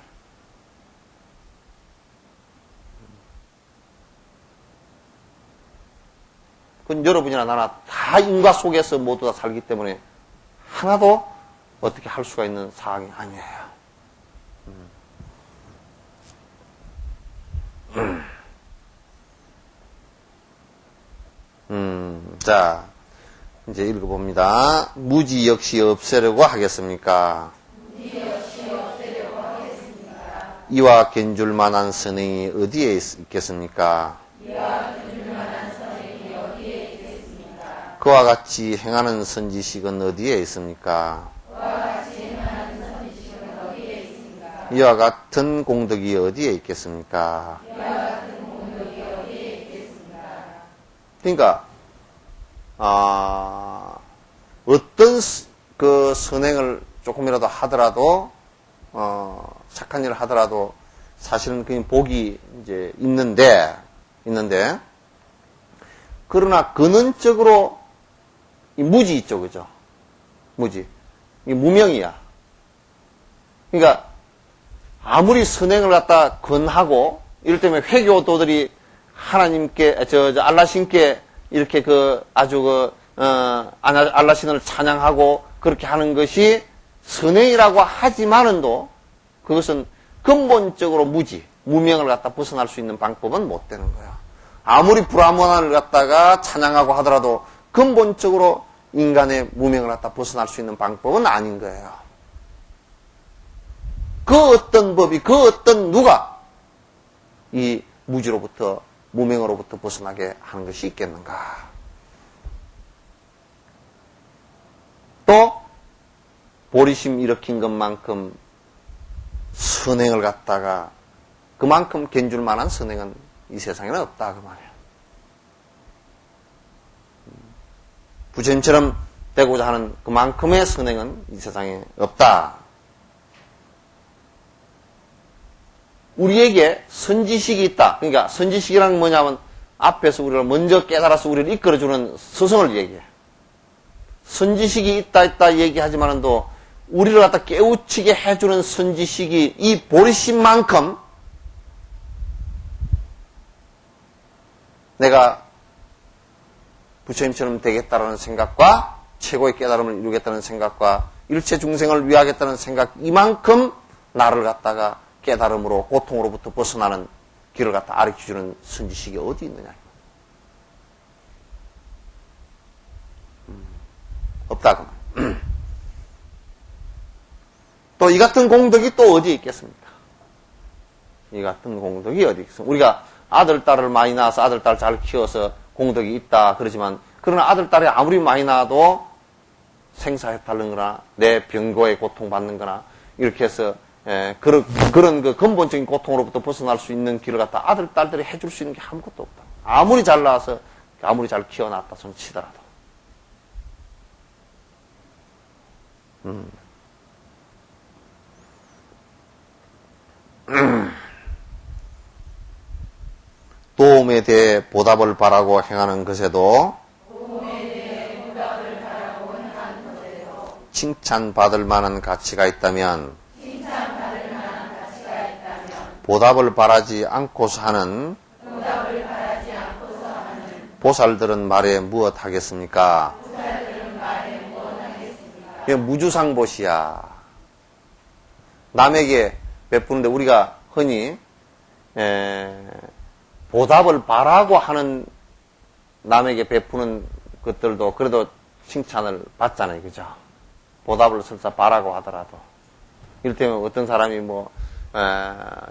그건 여러분이나 나나 다 인과 속에서 모두 다 살기 때문에 하나도 어떻게 할 수가 있는 상황이 아니에요. 자, 이제 읽어봅니다. 무지 역시 없애려고 하겠습니까? 이와 견줄 만한 선행이 어디에 있겠습니까? 그와 같이 행하는 선지식은 어디에 있습니까? 이와 같은 공덕이 어디에 있겠습니까? 그러니까 어떤 그 선행을 조금이라도 하더라도 착한 일을 하더라도 사실은 그 복이 이제 있는데, 그러나 근원적으로 이 무지 있죠, 그죠? 무지. 이 무명이야. 그러니까 아무리 선행을 갖다 권하고 이럴 때면 회교도들이 하나님께 알라신께 이렇게 아주 알라신을 찬양하고 그렇게 하는 것이 선행이라고 하지만은도 그것은 근본적으로 무명을 갖다 벗어날 수 있는 방법은 못 되는 거야. 아무리 브라ಹ്머나를 갖다가 찬양하고 하더라도 근본적으로 인간의 무명을 갖다 벗어날 수 있는 방법은 아닌 거예요. 그 어떤 법이, 그 어떤 누가 이 무지로부터, 무명으로부터 벗어나게 하는 것이 있겠는가. 또 보리심 일으킨 것만큼 선행을 갖다가 그만큼 견줄 만한 선행은 이 세상에는 없다 그 말이에요. 부처님처럼 되고자 하는 그만큼의 선행은 이 세상에 없다. 우리에게 선지식이 있다. 그러니까 선지식이라는 게 뭐냐면 앞에서 우리를 먼저 깨달아서 우리를 이끌어주는 스승을 얘기해. 선지식이 있다 얘기하지만도 우리를 갖다 깨우치게 해주는 선지식이 이 보리심만큼 내가 부처님처럼 되겠다라는 생각과 최고의 깨달음을 이루겠다는 생각과 일체 중생을 위하겠다는 생각 이만큼 나를 갖다가 깨달음으로 고통으로부터 벗어나는 길을 갖다 가르쳐주는 선지식이 어디 있느냐. 없다. 또 이 같은 공덕이 또 어디 있겠습니까? 이 같은 공덕이 어디 있겠습니까? 우리가 아들, 딸을 많이 낳아서 아들, 딸 잘 키워서 공덕이 있다 그러지만 그러나 아들, 딸이 아무리 많이 낳아도 생사해탈른 거나 내 병고에 고통받는 거나 이렇게 해서 그런 그 근본적인 고통으로부터 벗어날 수 있는 길을 갖다 아들, 딸들이 해줄 수 있는 게 아무것도 없다. 아무리 잘 낳아서 아무리 잘 키워놨다 손 치더라도. 도움에 대해 보답을 바라고 행하는 것에도 칭찬받을 만한 가치가 있다면 보답을 바라지 않고서 하는 보살들은 말에 무엇 하겠습니까? 무주상보시야. 남에게 베푸는데 우리가 흔히 보답을 바라고 하는 남에게 베푸는 것들도 그래도 칭찬을 받잖아요. 그죠? 보답을 설사 바라고 하더라도. 이럴 때면 어떤 사람이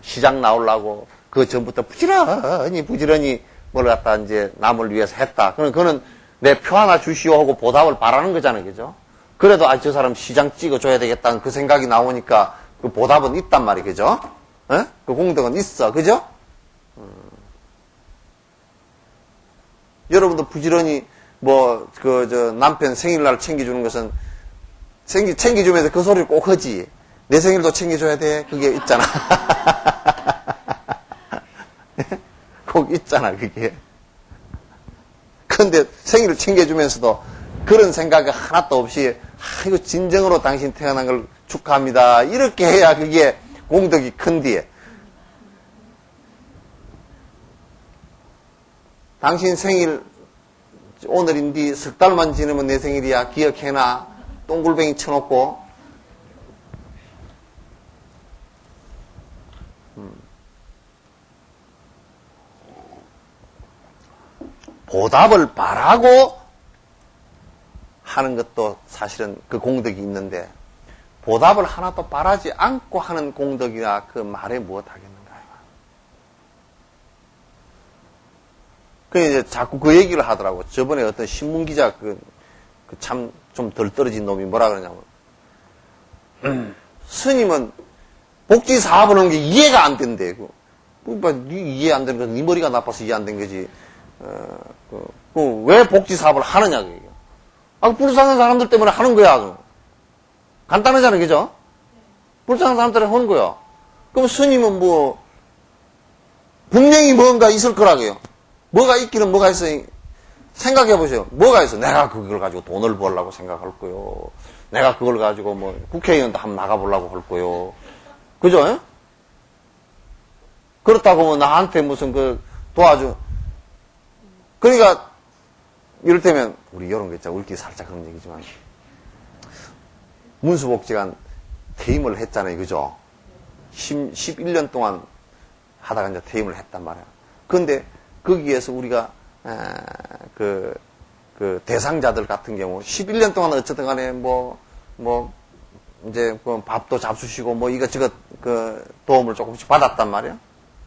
시장 나오려고 그 전부터 부지런히 뭘 갖다 이제 남을 위해서 했다. 그거는 내 표 하나 주시오 하고 보답을 바라는 거잖아요. 그죠? 그래도 저 사람 시장 찍어줘야 되겠다는 그 생각이 나오니까 그 보답은 있단 말이에요. 그죠? 그 공덕은 있어. 그죠? 여러분도 부지런히 남편 생일날 챙겨주는 것은 챙겨주면서 그 소리를 꼭 하지. 내 생일도 챙겨줘야 돼. 그게 있잖아. 꼭 있잖아, 그게. 근데 생일을 챙겨주면서도 그런 생각이 하나도 없이, 이거 진정으로 당신 태어난 걸 축하합니다. 이렇게 해야 그게 공덕이 큰디에. 당신 생일 오늘인데 석 달만 지나면 내 생일이야. 기억해놔. 똥굴뱅이 쳐놓고. 보답을 바라고 하는 것도 사실은 그 공덕이 있는데 보답을 하나도 바라지 않고 하는 공덕이라 그 말에 무엇 하겠는가. 그 이제 자꾸 그 얘기를 하더라고. 저번에 어떤 신문기자 참 좀 덜 떨어진 놈이 뭐라 그러냐면 스님은 복지 사업을 하는 게 이해가 안 된대. 이해 안 되는 건 네 머리가 나빠서 이해 안 된 거지. 왜 복지 사업을 하느냐, 그게. 불쌍한 사람들 때문에 하는 거야. 간단하잖아, 그죠? 불쌍한 사람들은 하는 거야. 그럼 스님은 뭐, 분명히 뭔가 있을 거라고요. 뭐가 있기는 뭐가 있어. 생각해 보세요. 뭐가 있어. 내가 그걸 가지고 돈을 벌려고 생각할 거요. 내가 그걸 가지고 뭐, 국회의원도 한번 나가보려고 할 거요. 그죠? 그렇다고 뭐 나한테 무슨 도와줘. 그러니까, 이를테면, 우리 이런 거 있잖아. 우리끼리 살짝 그런 얘기지만. 문수복지관 퇴임을 했잖아요. 그죠? 11년 동안 하다가 이제 퇴임을 했단 말이야. 그런데 거기에서 우리가, 대상자들 같은 경우, 11년 동안 어쨌든 간에 이제 밥도 잡수시고 이것저것 도움을 조금씩 받았단 말이야.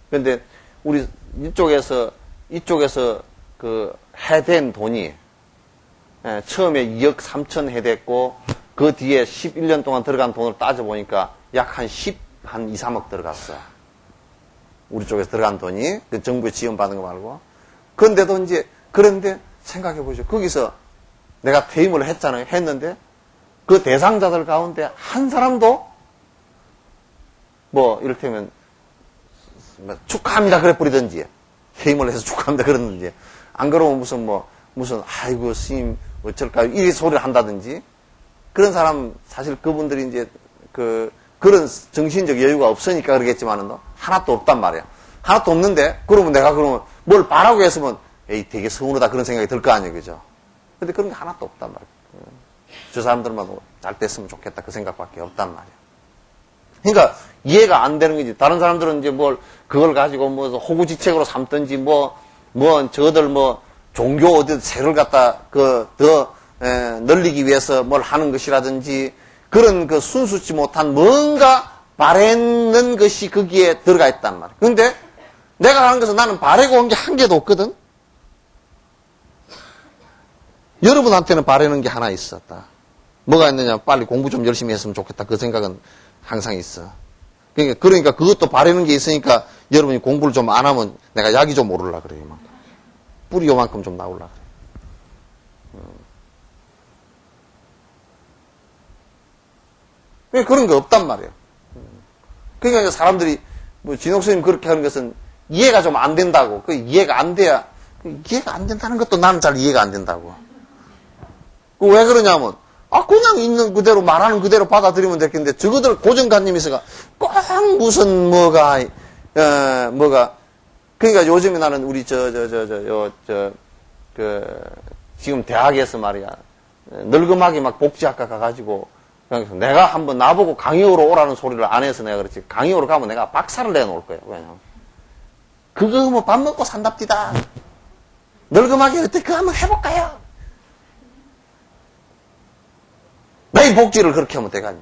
그런데 우리 이쪽에서 해댄 돈이, 처음에 2억 3천 해댔고, 그 뒤에 11년 동안 들어간 돈을 따져보니까 약 한 2, 3억 들어갔어. 우리 쪽에서 들어간 돈이, 그 정부에 지원받은 거 말고. 그런데 생각해보죠. 거기서 내가 퇴임을 했잖아요. 했는데, 그 대상자들 가운데 한 사람도, 이를테면, 축하합니다. 그래 뿌리든지, 퇴임을 해서 축하합니다. 그러든지, 안 그러면 아이고, 스님, 어쩔까요? 이 소리를 한다든지, 그런 사람, 사실 그분들이 이제, 그런 정신적 여유가 없으니까 그러겠지만은, 하나도 없단 말이야. 하나도 없는데, 그러면 내가 뭘 바라고 했으면, 에이, 되게 서운하다 그런 생각이 들 거 아니에요. 그죠? 근데 그런 게 하나도 없단 말이야. 저 사람들만 잘 됐으면 좋겠다 그 생각밖에 없단 말이야. 그러니까, 이해가 안 되는 거지. 다른 사람들은 이제 그걸 가지고 호구지책으로 삼든지 저들 종교 어디 새를 갖다 더 늘리기 위해서 뭘 하는 것이라든지 그런 순수치 못한 뭔가 바라는 것이 거기에 들어가 있단 말이야. 근데 내가 하는 것은 나는 바라고 온 게 한 개도 없거든. 여러분한테는 바라는 게 하나 있었다. 뭐가 있느냐? 빨리 공부 좀 열심히 했으면 좋겠다. 그 생각은 항상 있어. 그러니까 그것도 바라는 게 있으니까 여러분이 공부를 좀 안 하면 내가 약이 좀 오르려 그래. 뿌리 요만큼 좀 나오려 그래. 그런 거 없단 말이에요. 그러니까 사람들이 진옥스님 그렇게 하는 것은 이해가 좀 안 된다고. 이해가 안 돼야 이해가 안 된다는 것도 나는 잘 이해가 안 된다고. 왜 그러냐면 그냥 있는 그대로 말하는 그대로 받아들이면 됐겠는데 저거들 고정관념이서가 꼭 무슨 그러니까 요즘에 나는 우리 지금 대학에서 말이야 늙음하게 막 복지학과 가가지고 내가 한번 나보고 강의호로 오라는 소리를 안 해서 내가 그렇지. 강의호로 가면 내가 박살을 내놓을 거예요. 왜냐면 그거 밥 먹고 산답디다. 늙음하게 어떻게 그거 한번 해볼까요? 매일 복지를 그렇게 하면 되겠니?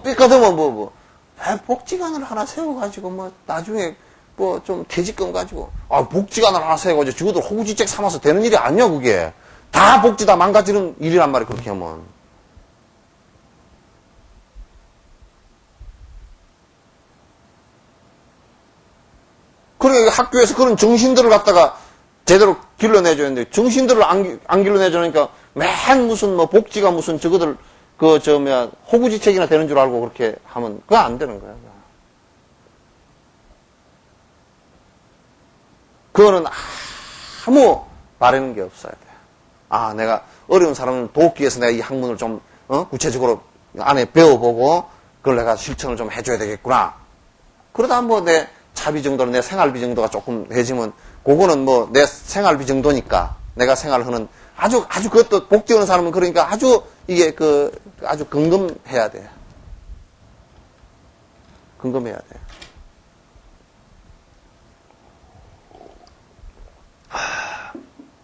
삐끗하면 복지관을 하나 세워가지고 나중에 좀 퇴직금 가지고 복지관을 하나 세워가지고 저거들 호구지책 삼아서 되는 일이 아니야 그게. 다 복지 다 망가지는 일이란 말이야 그렇게 하면. 그러니까 학교에서 그런 정신들을 갖다가 제대로 길러내줘야 되는데 정신들을 안 길러내주니까 맨 무슨 복지가 무슨 저거들 호구지책이나 되는 줄 알고 그렇게 하면 그거 안 되는 거야. 그거는 아무 바라는 게 없어야 돼. 내가 어려운 사람을 돕기 위해서 내가 이 학문을 좀 구체적으로 안에 배워보고 그걸 내가 실천을 좀 해줘야 되겠구나. 그러다 내 차비 정도는 내 생활비 정도가 조금 해지면 그거는 내 생활비 정도니까 내가 생활하는 아주 그것도 복지 오는 사람은 그러니까 아주 이게 아주 근검해야 돼. 근검해야 돼.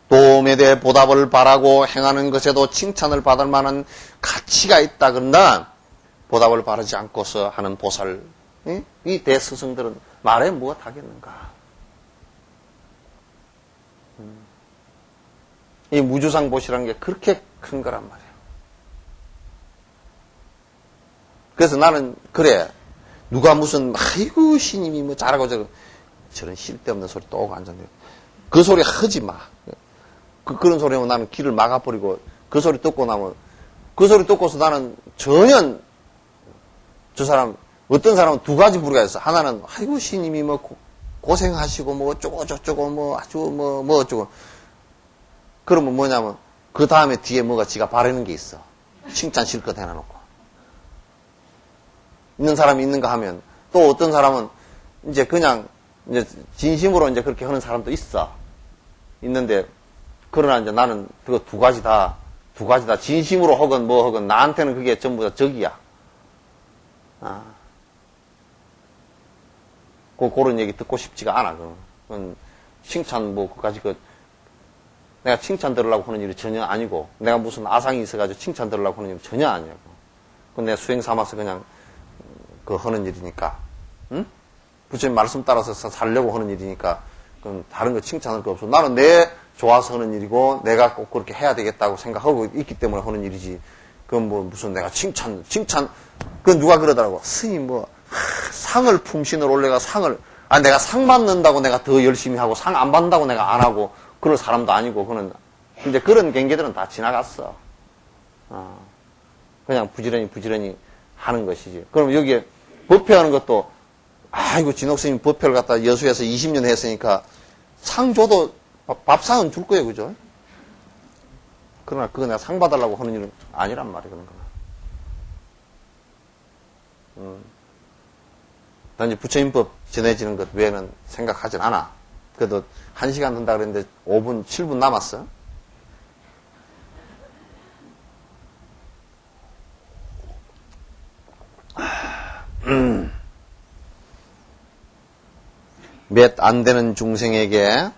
도움에 대해 보답을 바라고 행하는 것에도 칭찬을 받을 만한 가치가 있다. 그런다 보답을 바라지 않고서 하는 보살, 이 대스승들은 말해 무엇 하겠는가? 이 무주상 보시라는 게 그렇게 큰 거란 말이에요. 그래서 나는 그래 누가 무슨 아이고 신임이 잘하고 저런 쓸데없는 소리 또 오고 앉았네. 그 소리 하지 마. 그런 소리 하면 나는 귀를 막아버리고 그 소리 듣고 나면 그 소리 듣고서 나는 전혀 저 사람, 어떤 사람은 두 가지 부류가 있어. 하나는, 아이고, 신님이 뭐, 고생하시고, 뭐, 어쩌고, 저쩌고, 뭐, 아주, 뭐, 어쩌고. 그러면 뭐냐면, 그 다음에 뒤에 뭐가 지가 바라는 게 있어. 칭찬 실컷 해놔놓고. 있는 사람이 있는가 하면, 또 어떤 사람은, 이제 그냥, 이제, 진심으로 이제 그렇게 하는 사람도 있어. 있는데, 그러나 이제 나는 그거 두 가지 다, 진심으로 혹은 뭐 혹은 나한테는 그게 전부 다 적이야. 그런 얘기 듣고 싶지가 않아. 그건 칭찬 뭐 그까지 내가 칭찬 들으려고 하는 일이 전혀 아니고 내가 무슨 아상이 있어가지고 칭찬 들으려고 하는 일이 전혀 아니야. 그건 내 수행 삼아서 그냥 하는 일이니까. 응? 부처님 말씀 따라서 살려고 하는 일이니까 그건 다른 거 칭찬할 거 없어. 나는 내 좋아서 하는 일이고 내가 꼭 그렇게 해야 되겠다고 생각하고 있기 때문에 하는 일이지. 그건 뭐 무슨 내가 칭찬 그건 누가 그러더라고. 스님 뭐 상을 품신을 올려가 내가 상 받는다고 내가 더 열심히 하고 상 안 받는다고 내가 안 하고 그럴 사람도 아니고 그는 이제 그런 경계들은 다 지나갔어. 그냥 부지런히 하는 것이지. 그럼 여기에 법회하는 것도 아이고 진옥스님 법회를 갖다 여수에서 20년 했으니까 상 줘도 밥상은 줄 거예요, 그죠? 그러나 그거 내가 상 받으려고 하는 일은 아니란 말이야, 그런 거는. 단지 부처님법 전해지는 것 외에는 생각하진 않아. 그래도 1시간 된다 그랬는데 5분, 7분 남았어. 몇 안 되는 중생에게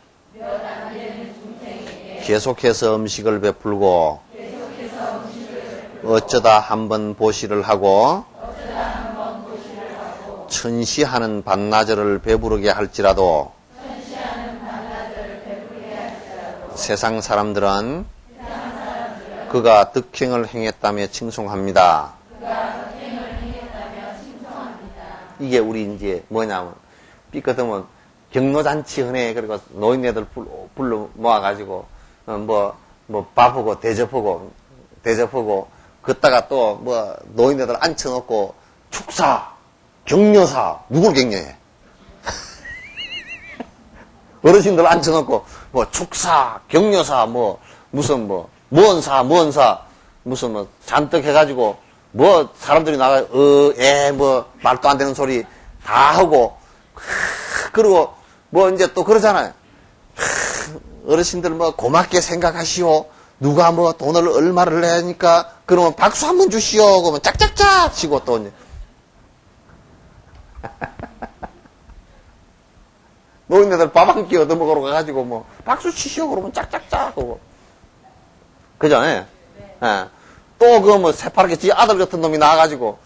계속해서 음식을 베풀고 어쩌다 한번 보시를 하고 천시하는 반나절을 배부르게 할지라도 세상 사람들은 그가 득행을 행했다며 칭송합니다. 이게 우리 이제 뭐냐면 삐끗하면 경로잔치 흔해 그리고 노인네들 불러 모아가지고 뭐 밥하고 대접하고 걷다가 또 뭐 노인네들 앉혀놓고 축사 격려사 누굴 격려해? 어르신들 앉혀놓고 뭐 축사 격려사 뭐 무슨 뭐 무언사 무슨 뭐 잔뜩 해가지고 뭐 사람들이 나가 뭐 말도 안 되는 소리 다 하고 그리고 뭐 이제 또 그러잖아요. 어르신들 뭐 고맙게 생각하시오. 누가 뭐 돈을 얼마를 내니까 그러면 박수 한번 주시오. 그러면 짝짝짝 치고 또 이제 노인네들 밥 한 끼 얻어먹으러 가가지고 뭐 박수 치시오 그러면 짝짝짝 하고 그죠? 예. 예. 또 그 뭐 새파랗게 지 아들 같은 놈이 나와가지고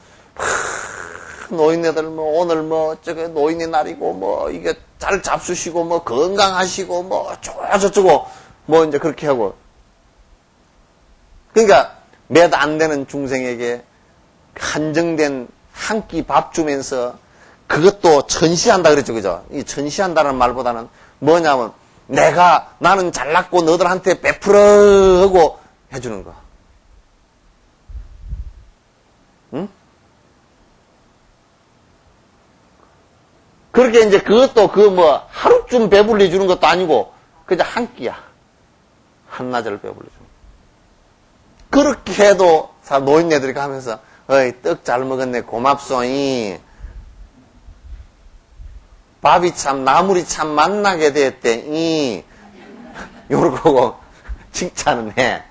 노인네들 뭐 오늘 뭐 저거 노인의 날이고 뭐 이게 잘 잡수시고 뭐 건강하시고 뭐 저쩌고 뭐 이제 그렇게 하고 그러니까 몇 안 되는 중생에게 한정된 한 끼 밥 주면서 그것도 천시한다 그랬죠, 그죠? 이 천시한다는 말보다는 뭐냐면 나는 잘났고 너들한테 베풀어 하고 해주는 거. 응? 그렇게 이제 그것도 하루쯤 배불리 주는 것도 아니고 그냥 한 끼야. 한나절 배불리 주는 거. 그렇게 해도 노인네들이 가면서 어이 떡 잘 먹었네 고맙소이. 밥이 참 나물이 참 맛나게 됐대. 요러고 칭찬은 해.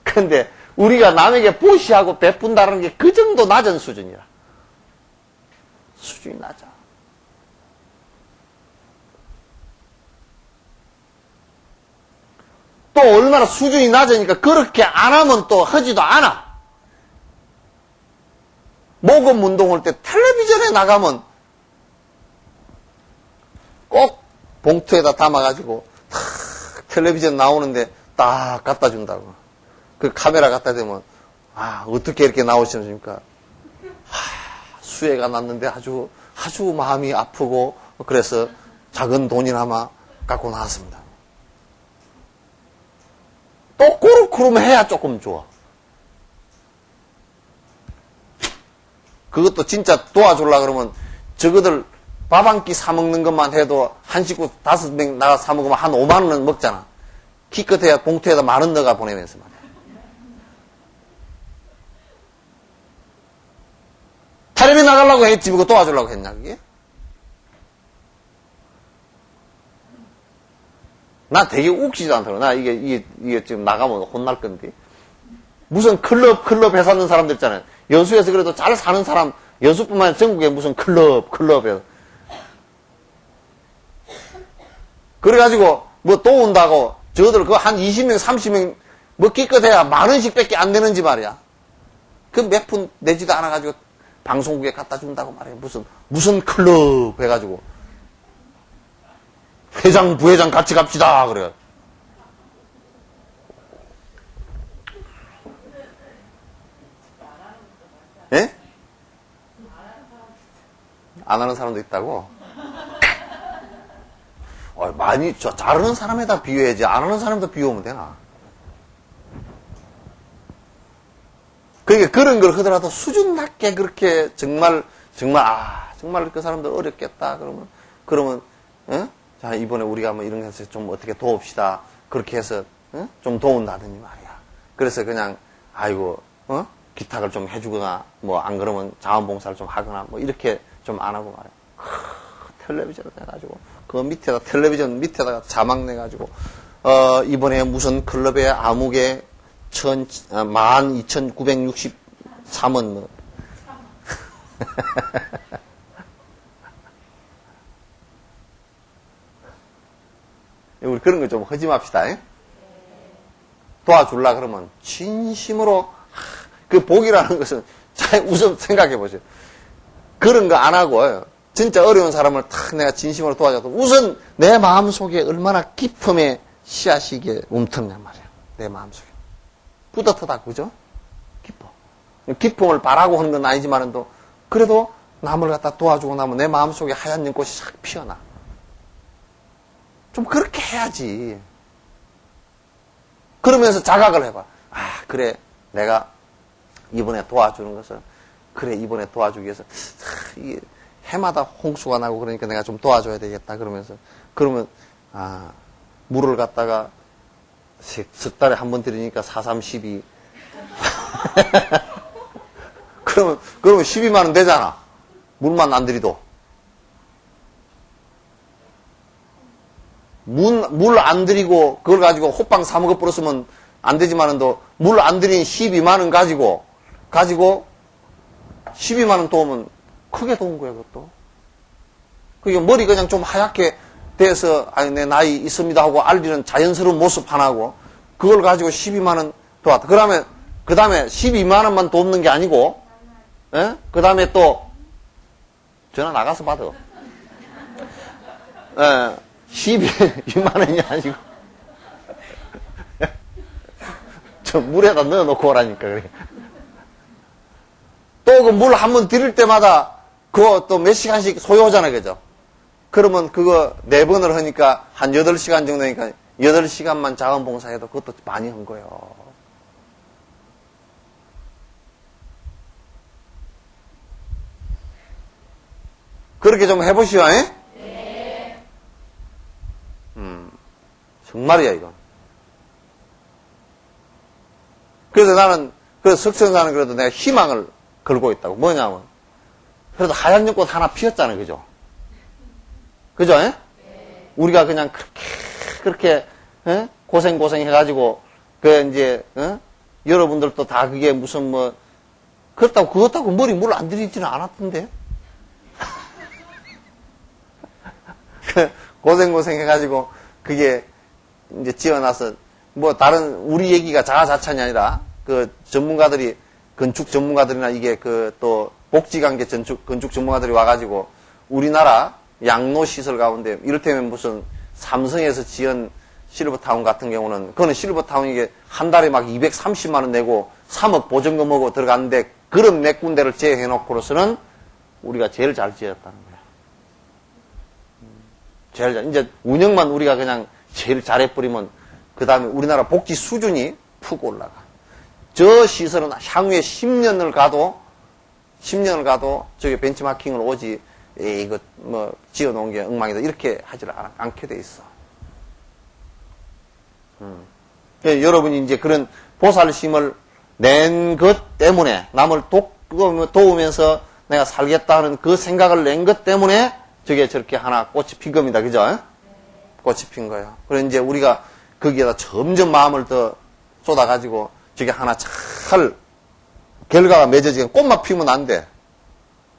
근데 우리가 남에게 보시하고 베푼다는 게 그 정도 낮은 수준이라. 수준이 낮아. 또 얼마나 수준이 낮으니까 그렇게 안 하면 또 하지도 않아. 모금 운동할 때 텔레비전에 나가면 꼭 봉투에다 담아가지고 텔레비전 나오는데 딱 갖다 준다고. 그 카메라 갖다 대면 어떻게 이렇게 나오시는지니까 수혜가 났는데 아주 마음이 아프고 그래서 작은 돈이나마 갖고 나왔습니다. 또 그렇고 그러면 해야 조금 줘. 그것도 진짜 도와주려고 그러면 저거들 밥 한 끼 사먹는 것만 해도 한 식구 5명 나가 사먹으면 한 5만 원은 먹잖아. 기껏해야 봉투에다 10,000원 넣어가 보내면서 말이야. 타령이 나가려고 했지, 그거 도와주려고 했냐, 그게? 나 되게 웃기지도 않더라고. 나 이게 지금 나가면 혼날 건데. 무슨 클럽 회사 있는 사람들 있잖아요. 여수에서 그래도 잘 사는 사람, 여수뿐만 아니라 전국에 무슨 클럽에서. 그래가지고, 뭐 또 온다고, 저들 그 한 20명, 30명, 뭐 기껏해야 10,000원씩 밖에 안 되는지 말이야. 그 몇 푼 내지도 않아가지고 방송국에 갖다 준다고 말이야. 무슨 클럽 해가지고. 회장, 부회장 같이 갑시다. 그래. 예? 안 하는 사람도 있다고? 많이, 잘하는 사람에다 비유해야지. 안 하는 사람도 비유하면 되나? 그러니까 그런 걸 하더라도 수준 낮게 그렇게 정말 그 사람들 어렵겠다. 그러면, 자, 이번에 우리가 뭐 이런 것에서 좀 어떻게 도웁시다. 그렇게 해서, 좀 도운다더니 말이야. 그래서 그냥, 기탁을 좀 해주거나, 뭐, 안 그러면 자원봉사를 좀 하거나, 뭐, 이렇게 좀 안 하고 말이야. 텔레비전을 해가지고, 텔레비전 밑에다가 자막 내가지고, 이번에 무슨 클럽의 암흑에 12,963원, 뭐. 우리 그런 거 좀 하지 맙시다. 도와줄라 그러면 진심으로 그 복이라는 것은 잘 우선 생각해 보세요. 그런 거 안 하고 진짜 어려운 사람을 탁 내가 진심으로 도와줘도 우선 내 마음속에 얼마나 기쁨의 씨앗이게 움트냐 말이야. 내 마음속에 뿌듯하다 그죠? 기뻐. 기쁨을 바라고 하는 건 아니지만도 그래도 남을 갖다 도와주고 나면 내 마음속에 하얀 연꽃이 싹 피어나. 좀 그렇게 해야지. 그러면서 자각을 해봐. 그래. 내가 이번에 도와주는 것을, 그래. 이번에 도와주기 위해서, 이게 해마다 홍수가 나고 그러니까 내가 좀 도와줘야 되겠다. 그러면, 물을 갖다가 석 달에 한 번 들이니까 4,3,12. 그러면 12만원 되잖아. 물만 안 들이도. 물 안 들이고 그걸 가지고 호빵 사 먹어 버렸으면 안 되지만은도 물 안 들인 12만원 가지고 12만원 도우면 크게 도운 거야 그것도. 그게 머리 그냥 좀 하얗게 돼서 내 나이 있습니다 하고 알리는 자연스러운 모습 하나고 그걸 가지고 12만원 도왔다. 그 다음에 12만원만 돕는 게 아니고 그 다음에 또 전화 나가서 받아. 12만원이 아니고 저 물에다 넣어놓고 오라니까 그래. 또 그 물 한 번 들일 때마다 그거 또 몇 시간씩 소요하잖아 그죠? 그러면 그거 4번을 하니까 한 8시간 정도니까 8시간만 자원봉사해도 그것도 많이 한 거예요. 그렇게 좀 해보시오. 정말이야, 이건. 그래서 나는, 석천사는 그래도 내가 희망을 걸고 있다고. 뭐냐면, 그래도 하얀 연꽃 하나 피었잖아요, 그죠? 그죠? 우리가 그냥 그렇게, 고생 해가지고, 여러분들도 다 그게 무슨 그것다고 머리 물 안 들이지는 않았던데? 고생 해가지고, 그게, 이제 지어놔서, 다른, 우리 얘기가 자아자찬이 아니라, 전문가들이, 건축 전문가들이나 이게 또, 복지관계 건축 전문가들이 와가지고, 우리나라 양로시설 가운데, 이를테면 무슨, 삼성에서 지은 실버타운 같은 경우는, 그거는 실버타운 이게 한 달에 막 230만원 내고, 3억 보증금하고 들어갔는데, 그런 몇 군데를 제해놓고로서는, 우리가 제일 잘 지었다는 거야. 이제 운영만 우리가 그냥, 제일 잘해버리면 그 다음에 우리나라 복지 수준이 푹 올라가. 저 시설은 향후에 10년을 가도 저게 벤치마킹을 오지, 이거 뭐 지어놓은 게 엉망이다 이렇게 하지를 않게 돼 있어. 여러분이 이제 그런 보살심을 낸 것 때문에, 남을 도우면서 내가 살겠다 하는 그 생각을 낸 것 때문에 저게 저렇게 하나 꽃이 핀 겁니다. 그죠? 꽃이 핀 거예요. 그래서 이제 우리가 거기에다 점점 마음을 더 쏟아가지고 저게 하나 잘 결과가 맺어지게, 꽃만 피우면 안 돼.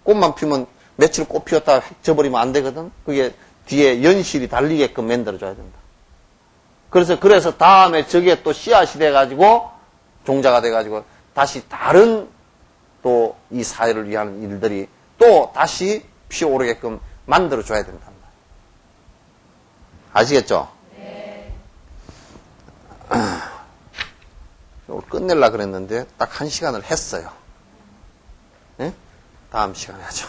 꽃만 피우면 며칠 꽃 피웠다가 휙 져버리면 안 되거든. 그게 뒤에 연실이 달리게끔 만들어줘야 된다. 그래서 다음에 저게 또 씨앗이 돼가지고 종자가 돼가지고 다시 다른 또 이 사회를 위한 일들이 또 다시 피어오르게끔 만들어줘야 된단 말이에요. 아시겠죠? 네. 오늘 끝내려고 그랬는데 딱 1시간을 했어요. 네? 다음 시간에 하죠.